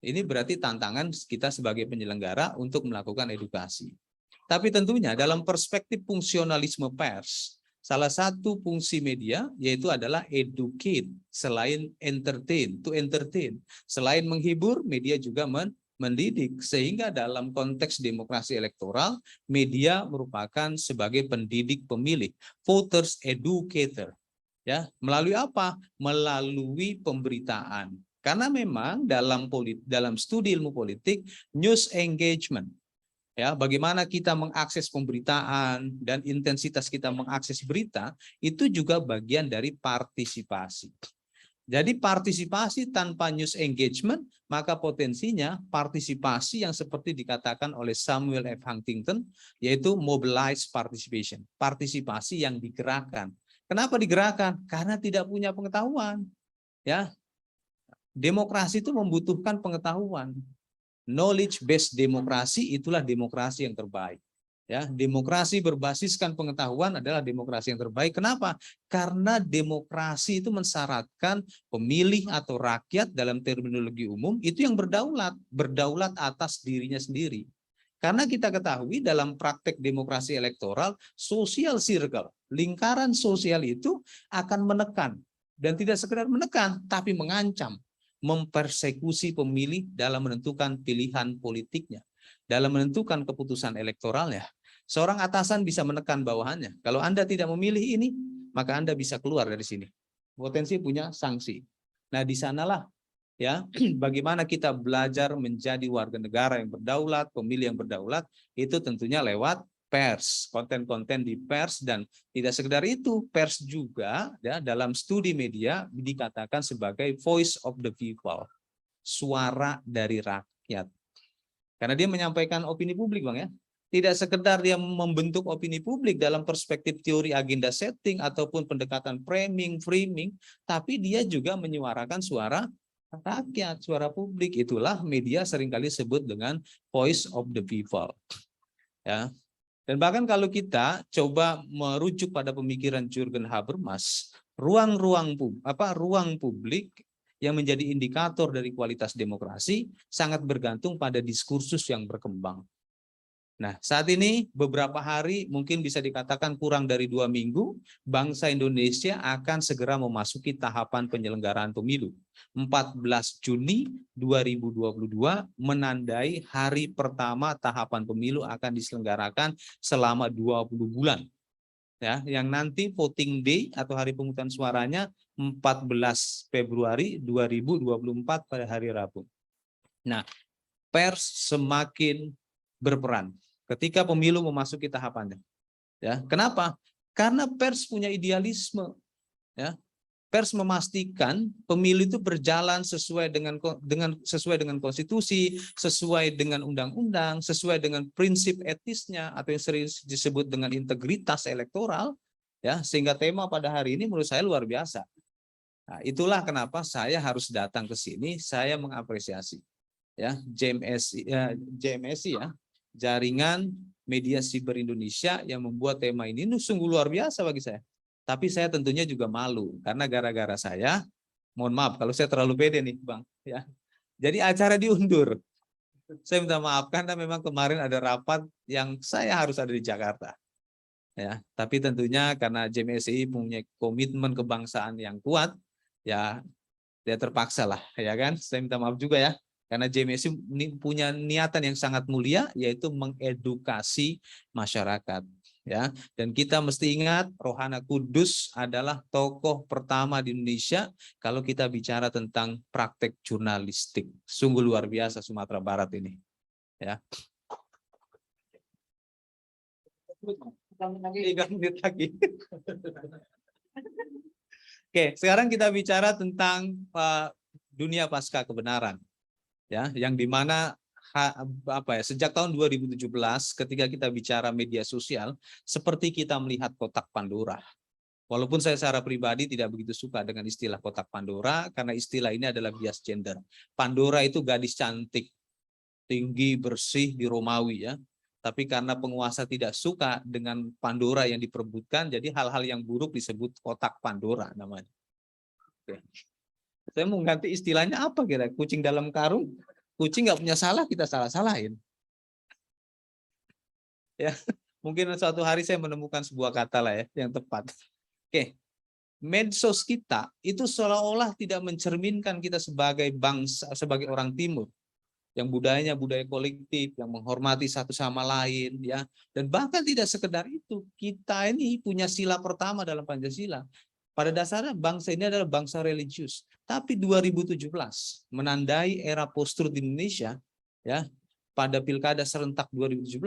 Ini berarti tantangan kita sebagai penyelenggara untuk melakukan edukasi. Tapi tentunya dalam perspektif fungsionalisme pers, salah satu fungsi media yaitu adalah educate selain entertain, to entertain. Selain menghibur, media juga mendidik. Sehingga dalam konteks demokrasi elektoral, media merupakan sebagai pendidik pemilih, voters educator. Ya, melalui apa? Melalui pemberitaan. Karena memang dalam studi ilmu politik, news engagement, ya, bagaimana kita mengakses pemberitaan dan intensitas kita mengakses berita itu juga bagian dari partisipasi. Jadi partisipasi tanpa news engagement, maka potensinya partisipasi yang seperti dikatakan oleh Samuel F. Huntington, yaitu mobilized participation, partisipasi yang digerakkan. Kenapa digerakkan? Karena tidak punya pengetahuan. Ya, demokrasi itu membutuhkan pengetahuan. Knowledge based demokrasi itulah demokrasi yang terbaik. Ya, demokrasi berbasiskan pengetahuan adalah demokrasi yang terbaik. Kenapa? Karena demokrasi itu mensyaratkan pemilih atau rakyat dalam terminologi umum itu yang berdaulat atas dirinya sendiri. Karena kita ketahui dalam praktek demokrasi elektoral, social circle, lingkaran sosial itu akan menekan dan tidak sekedar menekan, tapi mengancam, mempersekusi pemilih dalam menentukan pilihan politiknya, dalam menentukan keputusan elektoralnya. Seorang atasan bisa menekan bawahannya. Kalau Anda tidak memilih ini, maka Anda bisa keluar dari sini. Potensi punya sanksi. Nah, di sanalah ya bagaimana kita belajar menjadi warga negara yang berdaulat, pemilih yang berdaulat, itu tentunya lewat pers, konten-konten di pers. Dan tidak sekedar itu, pers juga ya dalam studi media dikatakan sebagai voice of the people, suara dari rakyat. Karena dia menyampaikan opini publik, Bang, ya. Tidak sekedar dia membentuk opini publik dalam perspektif teori agenda setting ataupun pendekatan framing, tapi dia juga menyuarakan suara rakyat, suara publik. Itulah media seringkali disebut dengan voice of the people. Ya. Dan bahkan kalau kita coba merujuk pada pemikiran Jürgen Habermas, ruang publik yang menjadi indikator dari kualitas demokrasi sangat bergantung pada diskursus yang berkembang. Nah, saat ini beberapa hari, mungkin bisa dikatakan kurang dari 2 minggu, bangsa Indonesia akan segera memasuki tahapan penyelenggaraan pemilu. 14 Juni 2022 menandai hari pertama tahapan pemilu akan diselenggarakan selama 20 bulan. Ya, yang nanti voting day atau hari pemungutan suaranya 14 Februari 2024 pada hari Rabu. Nah, pers semakin berperan ketika pemilu memasuki tahapannya. Ya, kenapa? Karena pers punya idealisme. Ya, pers memastikan pemilu itu berjalan sesuai dengan konstitusi, sesuai dengan undang-undang, sesuai dengan prinsip etisnya atau yang sering disebut dengan integritas elektoral. Ya, sehingga tema pada hari ini menurut saya luar biasa. Nah, itulah kenapa saya harus datang ke sini. Saya mengapresiasi ya JMSI ya, Jaringan Media Siber Indonesia, yang membuat tema ini sungguh luar biasa bagi saya. Tapi saya tentunya juga malu karena gara-gara saya, mohon maaf kalau saya terlalu pede nih, Bang, ya. Jadi acara diundur. Saya minta maaf karena memang kemarin ada rapat yang saya harus ada di Jakarta. Ya, tapi tentunya karena JMSI punya komitmen kebangsaan yang kuat, ya dia terpaksa lah, ya kan. Saya minta maaf juga ya. Karena JMSI punya niatan yang sangat mulia, yaitu mengedukasi masyarakat. Ya, dan kita mesti ingat Rohana Kudus adalah tokoh pertama di Indonesia kalau kita bicara tentang praktek jurnalistik. Sungguh luar biasa Sumatera Barat ini. Ya. 3 menit lagi. Oke, sekarang kita bicara tentang dunia pasca kebenaran. Ya, yang dimana sejak tahun 2017 ketika kita bicara media sosial, seperti kita melihat kotak Pandora. Walaupun saya secara pribadi tidak begitu suka dengan istilah kotak Pandora, karena istilah ini adalah bias gender. Pandora itu gadis cantik, tinggi, bersih di Romawi ya. Tapi karena penguasa tidak suka dengan Pandora yang diperebutkan, jadi hal-hal yang buruk disebut kotak Pandora namanya. Oke. Saya mau ganti istilahnya apa kira? Kucing dalam karung. Kucing nggak punya salah, kita salah-salahin. Ya, mungkin suatu hari saya menemukan sebuah kata lah ya yang tepat. Oke, medsos kita itu seolah-olah tidak mencerminkan kita sebagai bangsa, sebagai orang Timur yang budayanya budaya kolektif, yang menghormati satu sama lain, ya. Dan bahkan tidak sekedar itu, kita ini punya sila pertama dalam Pancasila. Pada dasarnya bangsa ini adalah bangsa religius. Tapi 2017 menandai era post-truth di Indonesia, ya. Pada Pilkada serentak 2017,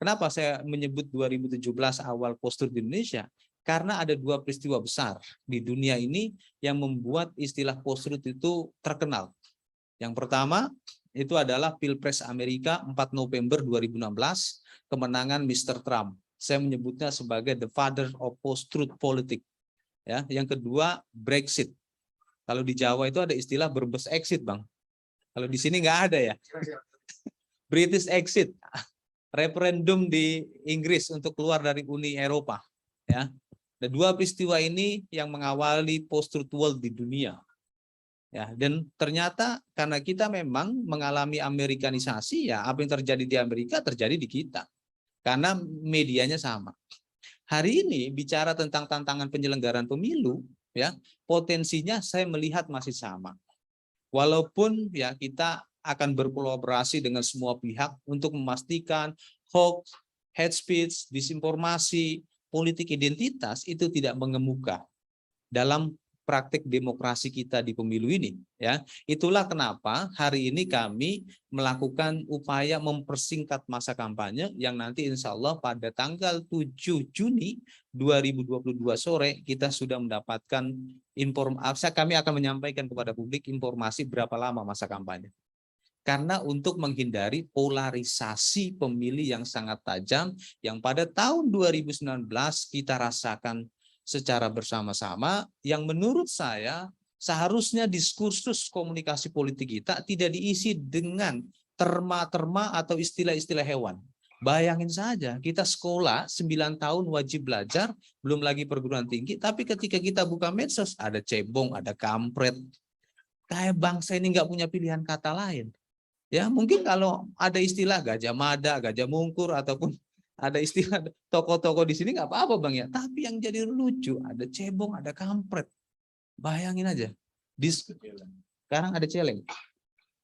kenapa saya menyebut 2017 awal post-truth di Indonesia? Karena ada 2 peristiwa besar di dunia ini yang membuat istilah post-truth itu terkenal. Yang pertama itu adalah Pilpres Amerika 4 November 2016, kemenangan Mr. Trump. Saya menyebutnya sebagai the father of post-truth politics. Ya, yang kedua Brexit. Kalau di Jawa itu ada istilah berbes exit, Bang. Kalau di sini nggak ada ya. British exit. Referendum di Inggris untuk keluar dari Uni Eropa. Ya. Ada 2 peristiwa ini yang mengawali post-truth world di dunia. Ya, dan ternyata karena kita memang mengalami Amerikanisasi, ya apa yang terjadi di Amerika terjadi di kita. Karena medianya sama. Hari ini bicara tentang tantangan penyelenggaraan pemilu, ya, potensinya saya melihat masih sama. Walaupun ya kita akan berkolaborasi dengan semua pihak untuk memastikan hoax, hate speech, disinformasi, politik identitas itu tidak mengemuka dalam praktik demokrasi kita di pemilu ini, ya. Itulah kenapa hari ini kami melakukan upaya mempersingkat masa kampanye yang nanti insya Allah pada tanggal 7 Juni 2022 sore kita sudah mendapatkan informasi, kami akan menyampaikan kepada publik informasi berapa lama masa kampanye. Karena untuk menghindari polarisasi pemilih yang sangat tajam yang pada tahun 2019 kita rasakan secara bersama-sama, yang menurut saya seharusnya diskursus komunikasi politik kita tidak diisi dengan terma-terma atau istilah-istilah hewan. Bayangin saja, kita sekolah 9 tahun wajib belajar, belum lagi perguruan tinggi, tapi ketika kita buka medsos, ada cebong, ada kampret. Kayak bangsa ini nggak punya pilihan kata lain. Ya, mungkin kalau ada istilah gajah mada, gajah mungkur, ataupun ada istilah toko-toko di sini nggak apa-apa Bang ya. Tapi yang jadi lucu, ada cebong, ada kampret. Bayangin aja. Sekarang ada celeng.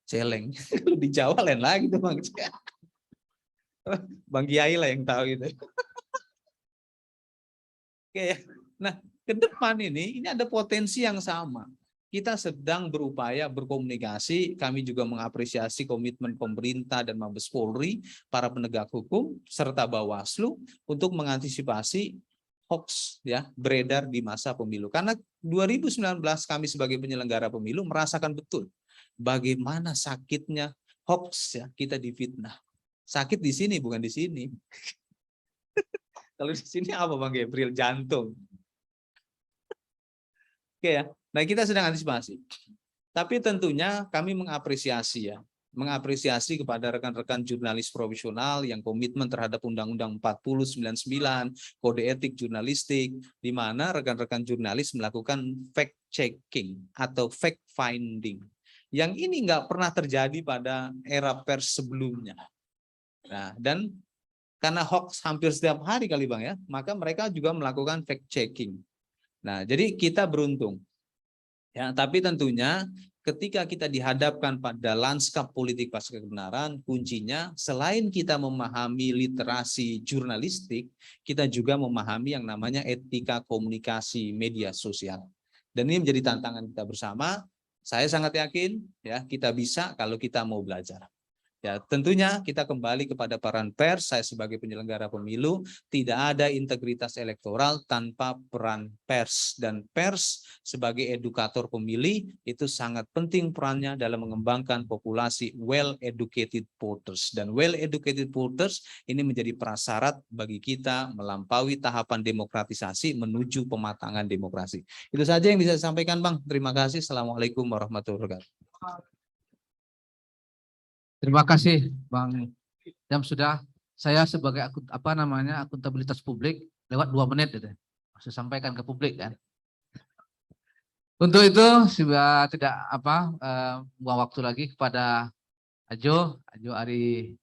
Celeng. Di Jawa lain lagi tuh Bang. Bang Kiai lah yang tahu gitu. Oke. Nah, ke depan ini ada potensi yang sama. Kita sedang berupaya berkomunikasi, kami juga mengapresiasi komitmen pemerintah dan Mabes Polri, para penegak hukum, serta Bawaslu untuk mengantisipasi hoax ya beredar di masa pemilu. Karena 2019 kami sebagai penyelenggara pemilu merasakan betul bagaimana sakitnya hoax ya, kita difitnah. Sakit di sini bukan di sini. Kalau di sini apa Bang Gabriel? Jantung. Oke ya. Nah, kita sedang antisipasi. Tapi tentunya kami mengapresiasi ya, mengapresiasi kepada rekan-rekan jurnalis profesional yang komitmen terhadap Undang-Undang 4099, Kode Etik Jurnalistik, di mana rekan-rekan jurnalis melakukan fact checking atau fact finding. Yang ini nggak pernah terjadi pada era pers sebelumnya. Nah, dan karena hoax hampir setiap hari kali Bang ya, maka mereka juga melakukan fact checking. Nah, jadi kita beruntung. Ya, tapi tentunya ketika kita dihadapkan pada lanskap politik pasca kebenaran, kuncinya selain kita memahami literasi jurnalistik, kita juga memahami yang namanya etika komunikasi media sosial. Dan ini menjadi tantangan kita bersama. Saya sangat yakin ya kita bisa kalau kita mau belajar. Ya, tentunya kita kembali kepada peran pers. Saya sebagai penyelenggara pemilu, tidak ada integritas elektoral tanpa peran pers. Dan pers sebagai edukator pemilih itu sangat penting perannya dalam mengembangkan populasi well-educated voters. Dan well-educated voters ini menjadi prasyarat bagi kita melampaui tahapan demokratisasi menuju pematangan demokrasi. Itu saja yang bisa saya sampaikan, Bang. Terima kasih. Assalamualaikum warahmatullahi wabarakatuh. Terima kasih Bang Jam. Sudah saya sebagai akuntabilitas publik lewat 2 menit itu saya sampaikan ke publik kan. Untuk itu sudah tidak buang waktu lagi kepada Ajo Ari,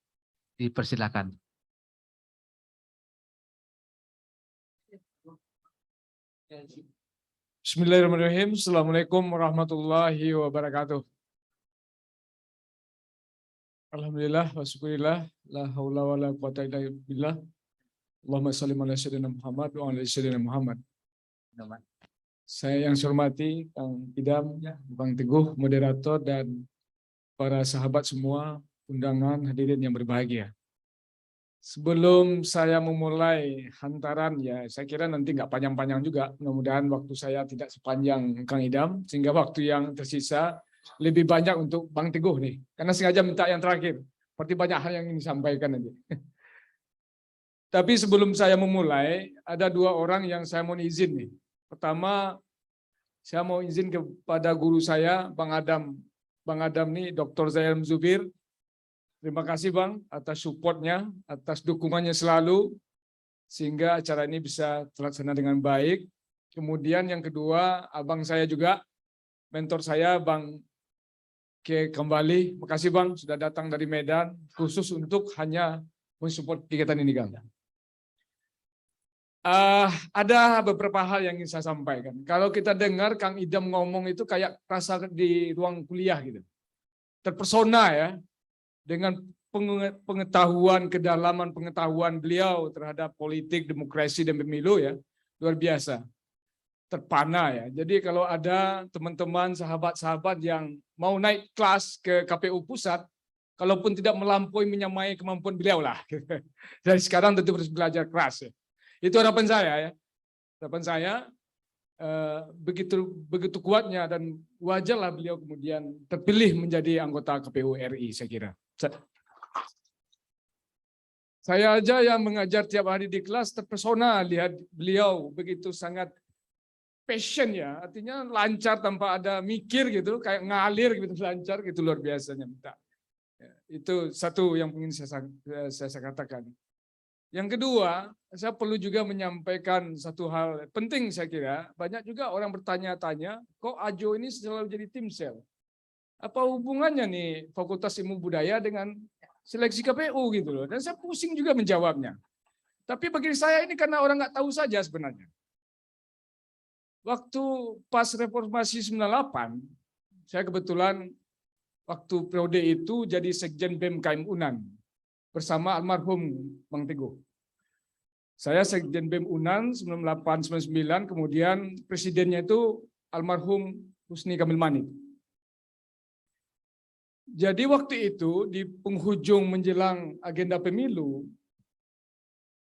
dipersilakan. Bismillahirrahmanirrahim. Assalamualaikum warahmatullahi wabarakatuh. Alhamdulillah wa syukurillah, la haula wa la quwata illa billah. Allahumma shalli ala sayyidina Muhammad wa ala sayyidina Muhammad. Saya yang saya hormati Kang Idam, Bang Teguh, moderator, dan para sahabat semua, undangan hadirin yang berbahagia. Sebelum saya memulai hantaran, ya saya kira nanti nggak panjang-panjang juga. Mudah-mudahan waktu saya tidak sepanjang Kang Idam, sehingga waktu yang tersisa lebih banyak untuk Bang Teguh nih. Karena sengaja minta yang terakhir. Seperti banyak hal yang ingin disampaikan nanti. Tapi sebelum saya memulai, ada 2 orang yang saya mau izin nih. Pertama, saya mau izin kepada guru saya, Bang Adam. Bang Adam nih, Dr. Zainal Zubir. Terima kasih Bang atas supportnya, atas dukungannya selalu, sehingga acara ini bisa terlaksana dengan baik. Kemudian yang kedua, abang saya juga, mentor saya Bang Ke kembali. Makasih Bang sudah datang dari Medan, khusus untuk hanya mensupport kegiatan ini Kang. Ada beberapa hal yang ingin saya sampaikan. Kalau kita dengar Kang Idam ngomong itu kayak rasa di ruang kuliah gitu. Terpesona ya, dengan pengetahuan, kedalaman pengetahuan beliau terhadap politik, demokrasi, dan pemilu ya, luar biasa. Terpana ya. Jadi kalau ada teman-teman, sahabat-sahabat yang mau naik kelas ke KPU Pusat, kalaupun tidak melampaui menyamai kemampuan beliau lah. Dari sekarang tentu harus belajar keras ya. Itu harapan saya ya. Harapan saya begitu kuatnya dan wajarlah beliau kemudian terpilih menjadi anggota KPU RI saya kira. Saya aja yang mengajar tiap hari di kelas terpesona lihat beliau begitu sangat passion ya, artinya lancar tanpa ada mikir gitu, kayak ngalir gitu, lancar gitu, luar biasanya. Itu satu yang ingin saya katakan. Yang kedua, saya perlu juga menyampaikan satu hal penting saya kira. Banyak juga orang bertanya-tanya, kok Ajo ini selalu jadi tim sel? Apa hubungannya nih Fakultas Ilmu Budaya dengan seleksi KPU gitu loh. Dan saya pusing juga menjawabnya. Tapi bagi saya ini karena orang nggak tahu saja sebenarnya. Waktu pas reformasi 98, saya kebetulan waktu periode itu jadi Sekjen BEM KM Unan bersama almarhum Bang Teguh. Saya Sekjen BEM Unan 98-99, kemudian presidennya itu almarhum Husni Kamil Manik. Jadi waktu itu di penghujung menjelang agenda pemilu,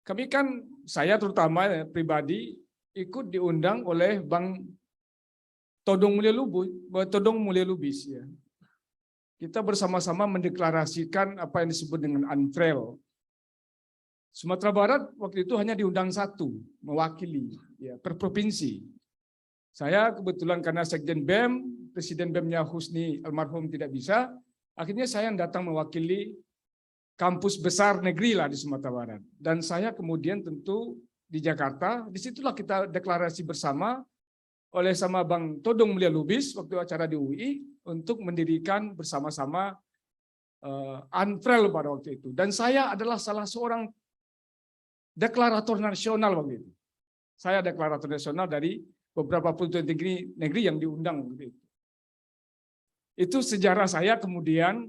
kami kan, saya terutama pribadi, ikut diundang oleh Bang Todong Mulya Lubis ya. Kita bersama-sama mendeklarasikan apa yang disebut dengan untrail. Sumatera Barat waktu itu hanya diundang 1 mewakili ya, per provinsi. Saya kebetulan karena Sekjen BEM, Presiden BEM-nya Husni almarhum tidak bisa, akhirnya saya yang datang mewakili kampus besar negeri lah di Sumatera Barat. Dan saya kemudian tentu di Jakarta, disitulah kita deklarasi bersama oleh sama Bang Todong Mulya Lubis waktu acara di UI untuk mendirikan bersama-sama Untrail pada waktu itu. Dan saya adalah salah seorang deklarator nasional waktu itu. Saya deklarator nasional dari beberapa perguruan tinggi negeri yang diundang waktu itu. Itu sejarah saya kemudian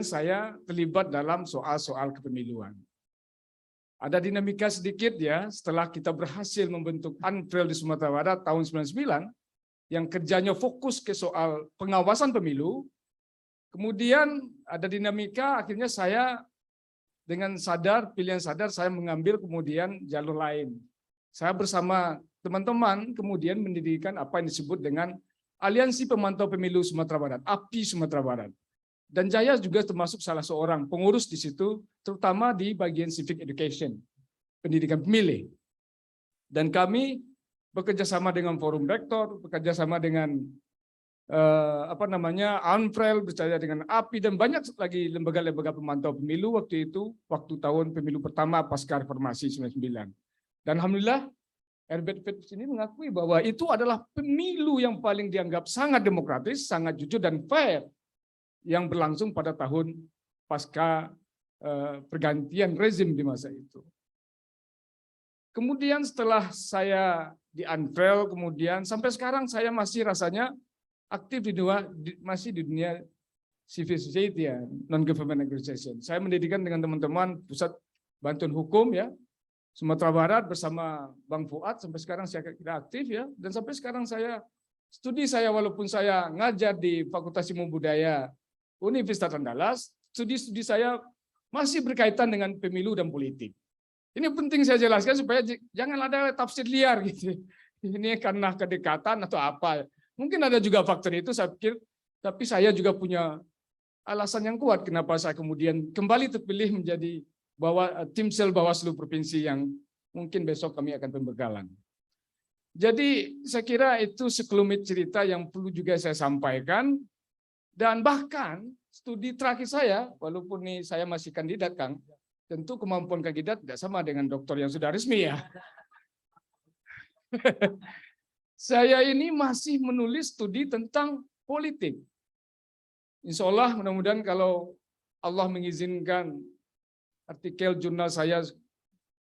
saya terlibat dalam soal-soal kepemiluan. Ada dinamika sedikit ya, setelah kita berhasil membentuk Untrail di Sumatera Barat tahun 99, yang kerjanya fokus ke soal pengawasan pemilu, Kemudian ada dinamika, akhirnya saya dengan sadar, pilihan sadar, saya mengambil kemudian jalur lain. Saya bersama teman-teman kemudian mendirikan apa yang disebut dengan Aliansi Pemantau Pemilu Sumatera Barat, API Sumatera Barat. Dan Jaya juga termasuk salah seorang pengurus di situ, terutama di bagian civic education, pendidikan pemilih. Dan kami bekerja sama dengan Forum Rektor, bekerja sama dengan ANFREL, bekerja dengan API, dan banyak lagi lembaga-lembaga pemantau pemilu waktu itu, waktu tahun pemilu pertama pasca reformasi 99. Dan alhamdulillah Herbert Phillips ini mengakui bahwa itu adalah pemilu yang paling dianggap sangat demokratis, sangat jujur dan fair yang berlangsung pada tahun pasca pergantian rezim di masa itu. Kemudian setelah saya di ANFREL, kemudian sampai sekarang saya masih rasanya aktif masih di dunia civil society ya, non-government organization. Saya mendirikan dengan teman-teman Pusat Bantuan Hukum ya, Sumatera Barat bersama Bang Fuad, sampai sekarang saya kira aktif ya, dan sampai sekarang studi saya walaupun saya ngajar di Fakultas Ilmu Budaya Universitas Andalas, studi saya masih berkaitan dengan pemilu dan politik. Ini penting saya jelaskan supaya jangan ada tafsir liar gitu. Ini karena kedekatan atau apa. Mungkin ada juga faktor itu saya pikir, tapi saya juga punya alasan yang kuat kenapa saya kemudian kembali terpilih menjadi tim sel Bawaslu Provinsi yang mungkin besok kami akan pembekalan. Jadi saya kira itu sekelumit cerita yang perlu juga saya sampaikan. Dan bahkan studi terakhir saya, walaupun nih saya masih kandidat Kang, tentu kemampuan kandidat tidak sama dengan doktor yang sudah resmi ya. Saya ini masih menulis studi tentang politik. Insya Allah mudah-mudahan kalau Allah mengizinkan artikel jurnal saya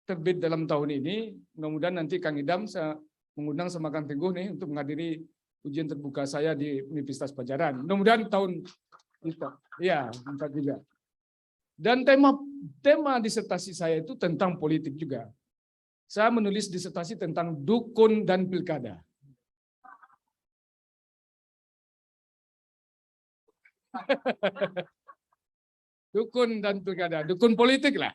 terbit dalam tahun ini, mudah-mudahan nanti Kang Idam saya mengundang sama Kang Teguh nih untuk menghadiri ujian terbuka saya di Universitas Pajajaran. Mudah-mudahan tahun ya 4 juga. Dan tema disertasi saya itu tentang politik juga. Saya menulis disertasi tentang dukun dan pilkada. Dukun dan pilkada, dukun politik lah.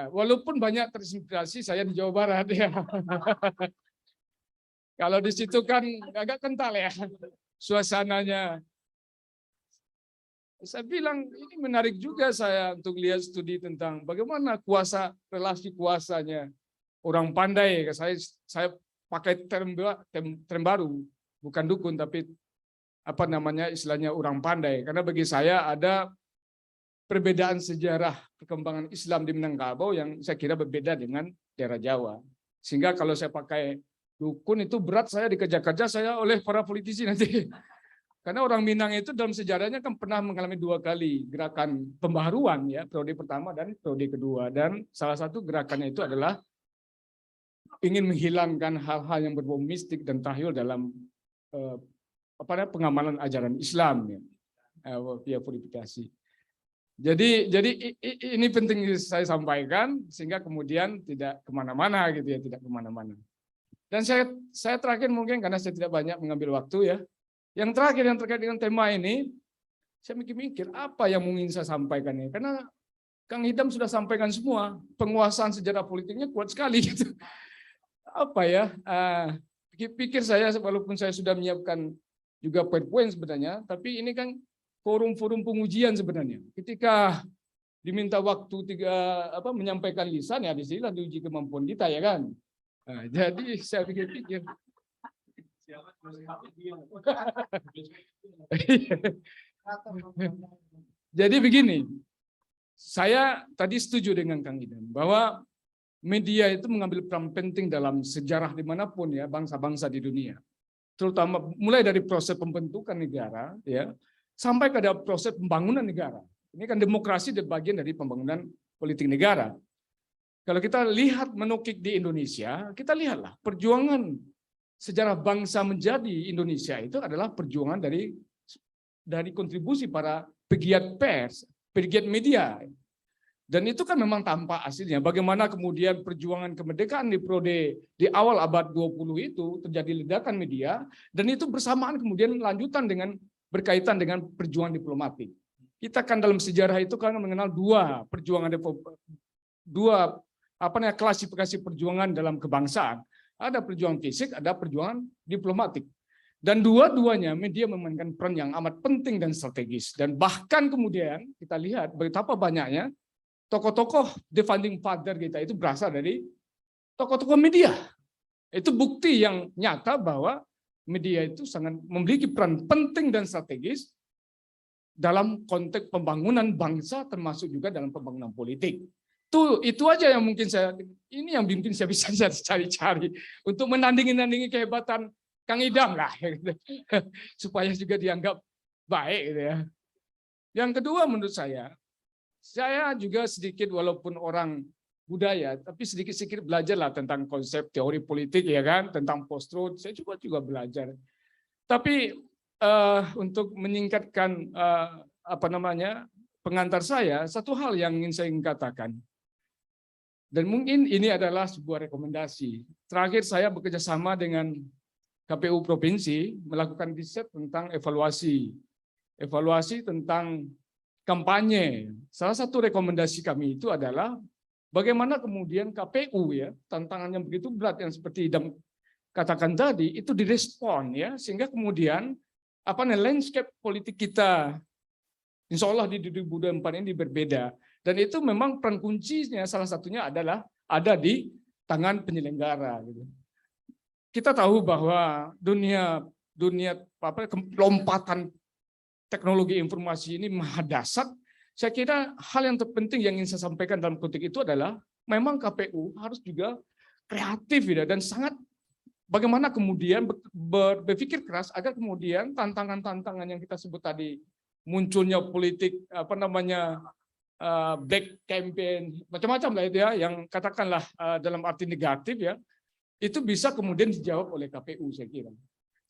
Walaupun banyak terinspirasi saya di Jawa Barat ya. Kalau di situ kan agak kental ya suasananya. Saya bilang ini menarik juga saya untuk lihat studi tentang bagaimana relasi kuasanya orang pandai. Saya pakai term baru, bukan dukun tapi istilahnya orang pandai, karena bagi saya ada perbedaan sejarah perkembangan Islam di Minangkabau yang saya kira berbeda dengan daerah Jawa, sehingga kalau saya pakai dukun itu berat saya dikejar-kejar saya oleh para politisi nanti, karena orang Minang itu dalam sejarahnya kan pernah mengalami 2 kali gerakan pembaharuan ya, periode pertama dan periode kedua, dan salah satu gerakannya itu adalah ingin menghilangkan hal-hal yang berbau mistik dan tahyul dalam pengamalan ajaran Islam ya, via purifikasi. Jadi ini penting saya sampaikan sehingga kemudian tidak kemana-mana gitu ya, tidak kemana-mana. Dan saya terakhir mungkin karena saya tidak banyak mengambil waktu ya. Yang terakhir yang terkait dengan tema ini, saya mikir-mikir apa yang ingin saya sampaikan ini. Karena Kang Idam sudah sampaikan semua, penguasaan sejarah politiknya kuat sekali gitu. Apa ya? Pikir saya walaupun saya sudah menyiapkan juga poin-poin sebenarnya, tapi ini kan forum-forum pengujian sebenarnya. Ketika diminta waktu menyampaikan lisan ya disinilah diuji kemampuan kita ya kan. Nah, jadi saya pikir-pikir. Jadi begini, saya tadi setuju dengan Kang Idam bahwa media itu mengambil peran penting dalam sejarah dimanapun ya bangsa-bangsa di dunia. Terutama mulai dari proses pembentukan negara ya sampai ke proses pembangunan negara. Ini kan demokrasi bagian dari pembangunan politik negara. Kalau kita lihat menukik di Indonesia, kita lihatlah perjuangan sejarah bangsa menjadi Indonesia itu adalah perjuangan dari kontribusi para pegiat pers, pegiat media. Dan itu kan memang tampak hasilnya. Bagaimana kemudian perjuangan kemerdekaan di awal abad 20 itu terjadi ledakan media, dan itu bersamaan kemudian lanjutan dengan berkaitan dengan perjuangan diplomatik. Kita kan dalam sejarah itu kan mengenal dua perjuangan, klasifikasi perjuangan dalam kebangsaan. Ada perjuangan fisik, ada perjuangan diplomatik. Dan dua-duanya media memainkan peran yang amat penting dan strategis. Dan bahkan kemudian kita lihat betapa banyaknya tokoh-tokoh the founding father kita itu berasal dari tokoh-tokoh media. Itu bukti yang nyata bahwa media itu sangat memiliki peran penting dan strategis dalam konteks pembangunan bangsa, termasuk juga dalam pembangunan politik. Itu aja yang mungkin ini yang mungkin saya bisa cari-cari untuk menandingi kehebatan Kang Idam lah, supaya juga dianggap baik gitu ya. Yang kedua menurut saya juga sedikit walaupun orang budaya, tapi sedikit-sedikit belajar lah tentang konsep teori politik ya kan, tentang post-truth, saya juga belajar. Tapi untuk meningkatkan pengantar saya, satu hal yang ingin saya katakan, dan mungkin ini adalah sebuah rekomendasi. Terakhir saya bekerja sama dengan KPU Provinsi melakukan riset tentang evaluasi tentang kampanye. Salah satu rekomendasi kami itu adalah bagaimana kemudian KPU ya, tantangan yang begitu berat yang seperti Idam katakan tadi itu direspon ya, sehingga kemudian landscape politik kita insya Allah di 2024 ini berbeda. Dan itu memang peran kuncinya salah satunya adalah ada di tangan penyelenggara gitu. Kita tahu bahwa dunia lompatan teknologi informasi ini maha dasar. Saya kira hal yang terpenting yang ingin saya sampaikan dalam konteks itu adalah memang KPU harus juga kreatif ya, dan sangat bagaimana kemudian berpikir keras agar kemudian tantangan-tantangan yang kita sebut tadi, munculnya politik black campaign macam-macam lah itu ya, yang katakanlah dalam arti negatif ya, itu bisa kemudian dijawab oleh KPU saya kira.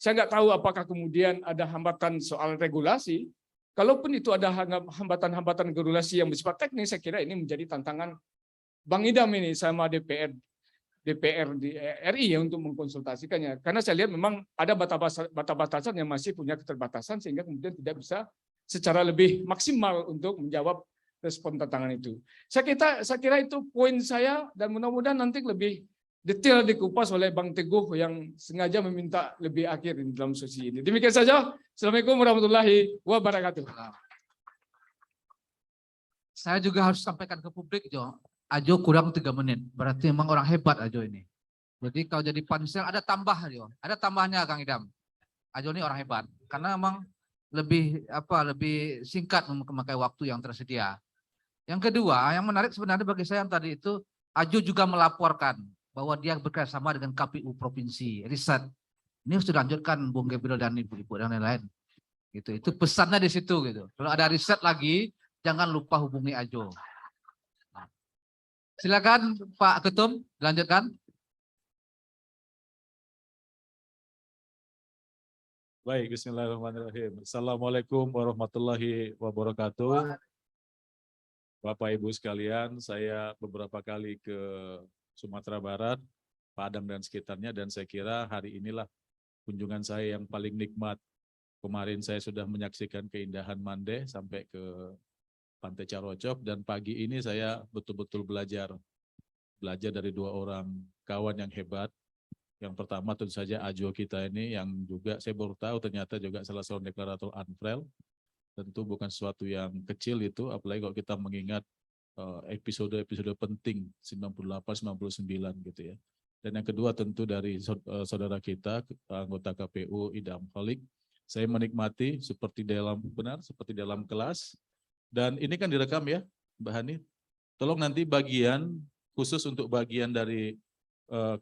Saya nggak tahu apakah kemudian ada hambatan soal regulasi. Kalaupun itu ada hambatan-hambatan regulasi yang bersifat teknis, saya kira ini menjadi tantangan Bang Idam ini sama DPR di RI ya untuk mengkonsultasikannya. Karena saya lihat memang ada batasan yang masih punya keterbatasan sehingga kemudian tidak bisa secara lebih maksimal untuk menjawab respon tantangan itu. Saya kira itu poin saya, dan mudah-mudahan nanti lebih detail dikupas oleh Bang Teguh yang sengaja meminta lebih akhir dalam sesi ini. Demikian saja. Assalamualaikum warahmatullahi wabarakatuh. Saya juga harus sampaikan ke publik, Jo. Ajo kurang 3 menit. Berarti memang orang hebat Ajo ini. Jadi kalau jadi pansel ada tambah Ajo. Ada tambahnya Kang Idam. Ajo ini orang hebat karena memang lebih singkat memakai waktu yang tersedia. Yang kedua, yang menarik sebenarnya bagi saya yang tadi itu, Ajo juga melaporkan bahwa dia bekerjasama dengan KPU Provinsi, riset. Ini harus dilanjutkan Bung Gabriel dan Ibu-Ibu dan lain-lain. Gitu. Itu pesannya di situ gitu. Kalau ada riset lagi, jangan lupa hubungi Ajo. Silakan Pak Ketum, dilanjutkan. Baik, bismillahirrahmanirrahim. Assalamualaikum warahmatullahi wabarakatuh. Bapak Ibu sekalian, saya beberapa kali ke Sumatera Barat, Padang dan sekitarnya, dan saya kira hari inilah kunjungan saya yang paling nikmat. Kemarin saya sudah menyaksikan keindahan Mande sampai ke Pantai Carocok, dan pagi ini saya betul-betul belajar dari 2 orang kawan yang hebat. Yang pertama tentu saja Ajo kita ini, yang juga saya baru tahu ternyata juga salah seorang deklarator Unfrel. Tentu bukan sesuatu yang kecil itu, apalagi kalau kita mengingat episode-episode penting 98-99 gitu ya. Dan yang kedua tentu dari saudara kita, anggota KPU Idam Holik. Saya menikmati seperti dalam kelas. Dan ini kan direkam ya, Mbak Hani. Tolong nanti khusus untuk bagian dari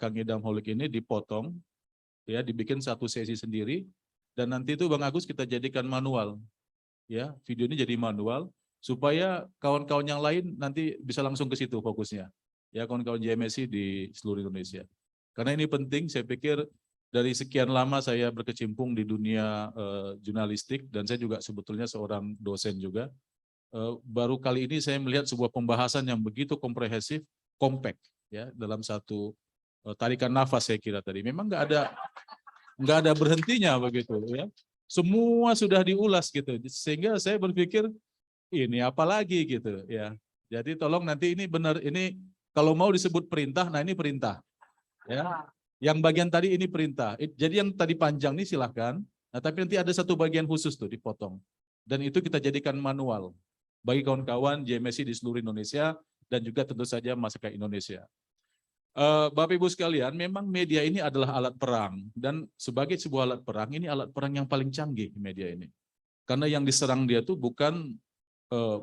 Kang Idam Holik ini dipotong, ya, dibikin satu sesi sendiri. Dan nanti itu Bang Agus kita jadikan manual, ya, video ini jadi manual supaya kawan-kawan yang lain nanti bisa langsung ke situ fokusnya, ya, kawan-kawan JMSI di seluruh Indonesia. Karena ini penting, saya pikir dari sekian lama saya berkecimpung di dunia jurnalistik, dan saya juga sebetulnya seorang dosen juga. Baru kali ini saya melihat sebuah pembahasan yang begitu komprehensif, kompak, ya, dalam satu tarikan nafas saya kira tadi. Memang nggak ada berhentinya begitu, ya. Semua sudah diulas gitu. Sehingga saya berpikir ini apa lagi gitu ya. Jadi tolong nanti ini benar, ini kalau mau disebut perintah, nah ini perintah. Ya. Yang bagian tadi ini perintah. Jadi yang tadi panjang ini silahkan. Nah, tapi nanti ada satu bagian khusus tuh dipotong. Dan itu kita jadikan manual bagi kawan-kawan JMSI di seluruh Indonesia dan juga tentu saja masyarakat Indonesia. Bapak Ibu sekalian, memang media ini adalah alat perang, dan sebagai sebuah alat perang, ini alat perang yang paling canggih media ini. Karena yang diserang dia tuh bukan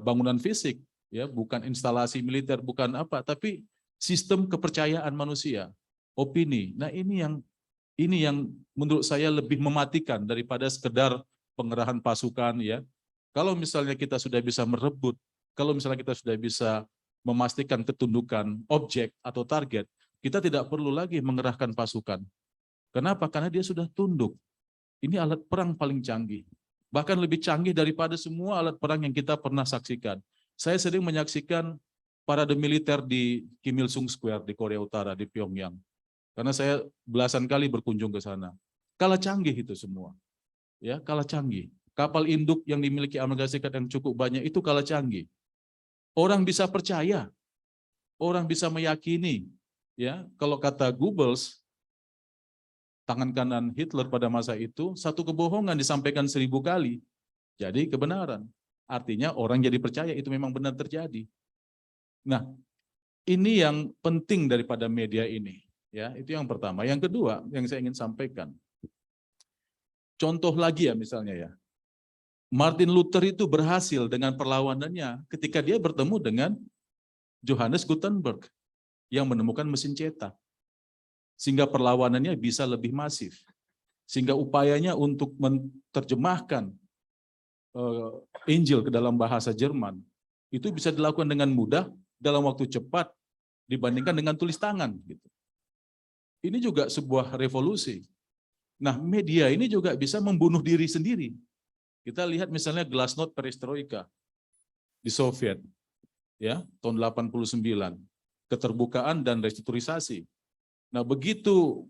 bangunan fisik, ya, bukan instalasi militer, bukan apa, tapi sistem kepercayaan manusia, opini. Nah, ini yang menurut saya lebih mematikan daripada sekedar pengerahan pasukan, ya. Kalau misalnya kita sudah bisa merebut, kalau misalnya kita sudah bisa memastikan ketundukan objek atau target, kita tidak perlu lagi mengerahkan pasukan. Kenapa? Karena dia sudah tunduk. Ini alat perang paling canggih. Bahkan lebih canggih daripada semua alat perang yang kita pernah saksikan. Saya sering menyaksikan parade militer di Kim Il Sung Square di Korea Utara, di Pyongyang. Karena saya belasan kali berkunjung ke sana. Kalah canggih itu semua. Ya, kalah canggih. Kapal induk yang dimiliki Amerika Serikat yang cukup banyak itu kalah canggih. Orang bisa percaya, orang bisa meyakini, ya. Kalau kata Goebbels, tangan kanan Hitler pada masa itu, satu kebohongan disampaikan 1000 kali, jadi kebenaran. Artinya orang jadi percaya itu memang benar terjadi. Nah, ini yang penting daripada media ini, ya. Itu yang pertama. Yang kedua yang saya ingin sampaikan, contoh lagi ya misalnya ya. Martin Luther itu berhasil dengan perlawanannya ketika dia bertemu dengan Johannes Gutenberg yang menemukan mesin cetak. Sehingga perlawanannya bisa lebih masif. Sehingga upayanya untuk menerjemahkan Injil ke dalam bahasa Jerman itu bisa dilakukan dengan mudah dalam waktu cepat dibandingkan dengan tulis tangan. Gitu. Ini juga sebuah revolusi. Nah, media ini juga bisa membunuh diri sendiri. Kita lihat misalnya Glasnost Perestroika di Soviet, ya, tahun 89, keterbukaan dan restrukturisasi. Nah, begitu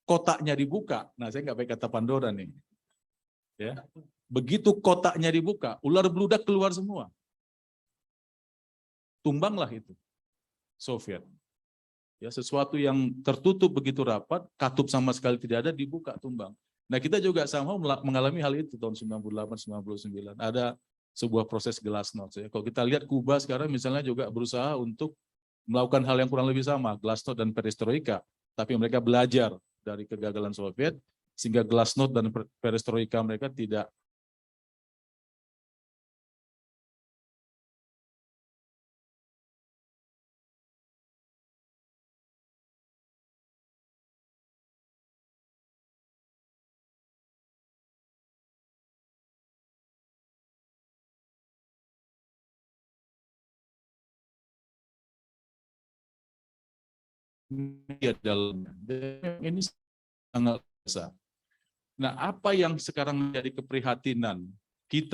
kotaknya dibuka, nah saya nggak pakai kata Pandora nih, ya, begitu kotaknya dibuka, ular beludak keluar semua, tumbanglah itu Soviet. Ya, sesuatu yang tertutup begitu rapat, katup sama sekali tidak ada, dibuka tumbang. Nah, kita juga sama mengalami hal itu tahun 98-99. Ada sebuah proses Glasnost. Ya. Kalau kita lihat Kuba sekarang misalnya juga berusaha untuk melakukan hal yang kurang lebih sama, Glasnost dan Perestroika. Tapi mereka belajar dari kegagalan Soviet, sehingga Glasnost dan Perestroika mereka tidak dalam ini sangat besar. Nah, apa yang sekarang menjadi keprihatinan kita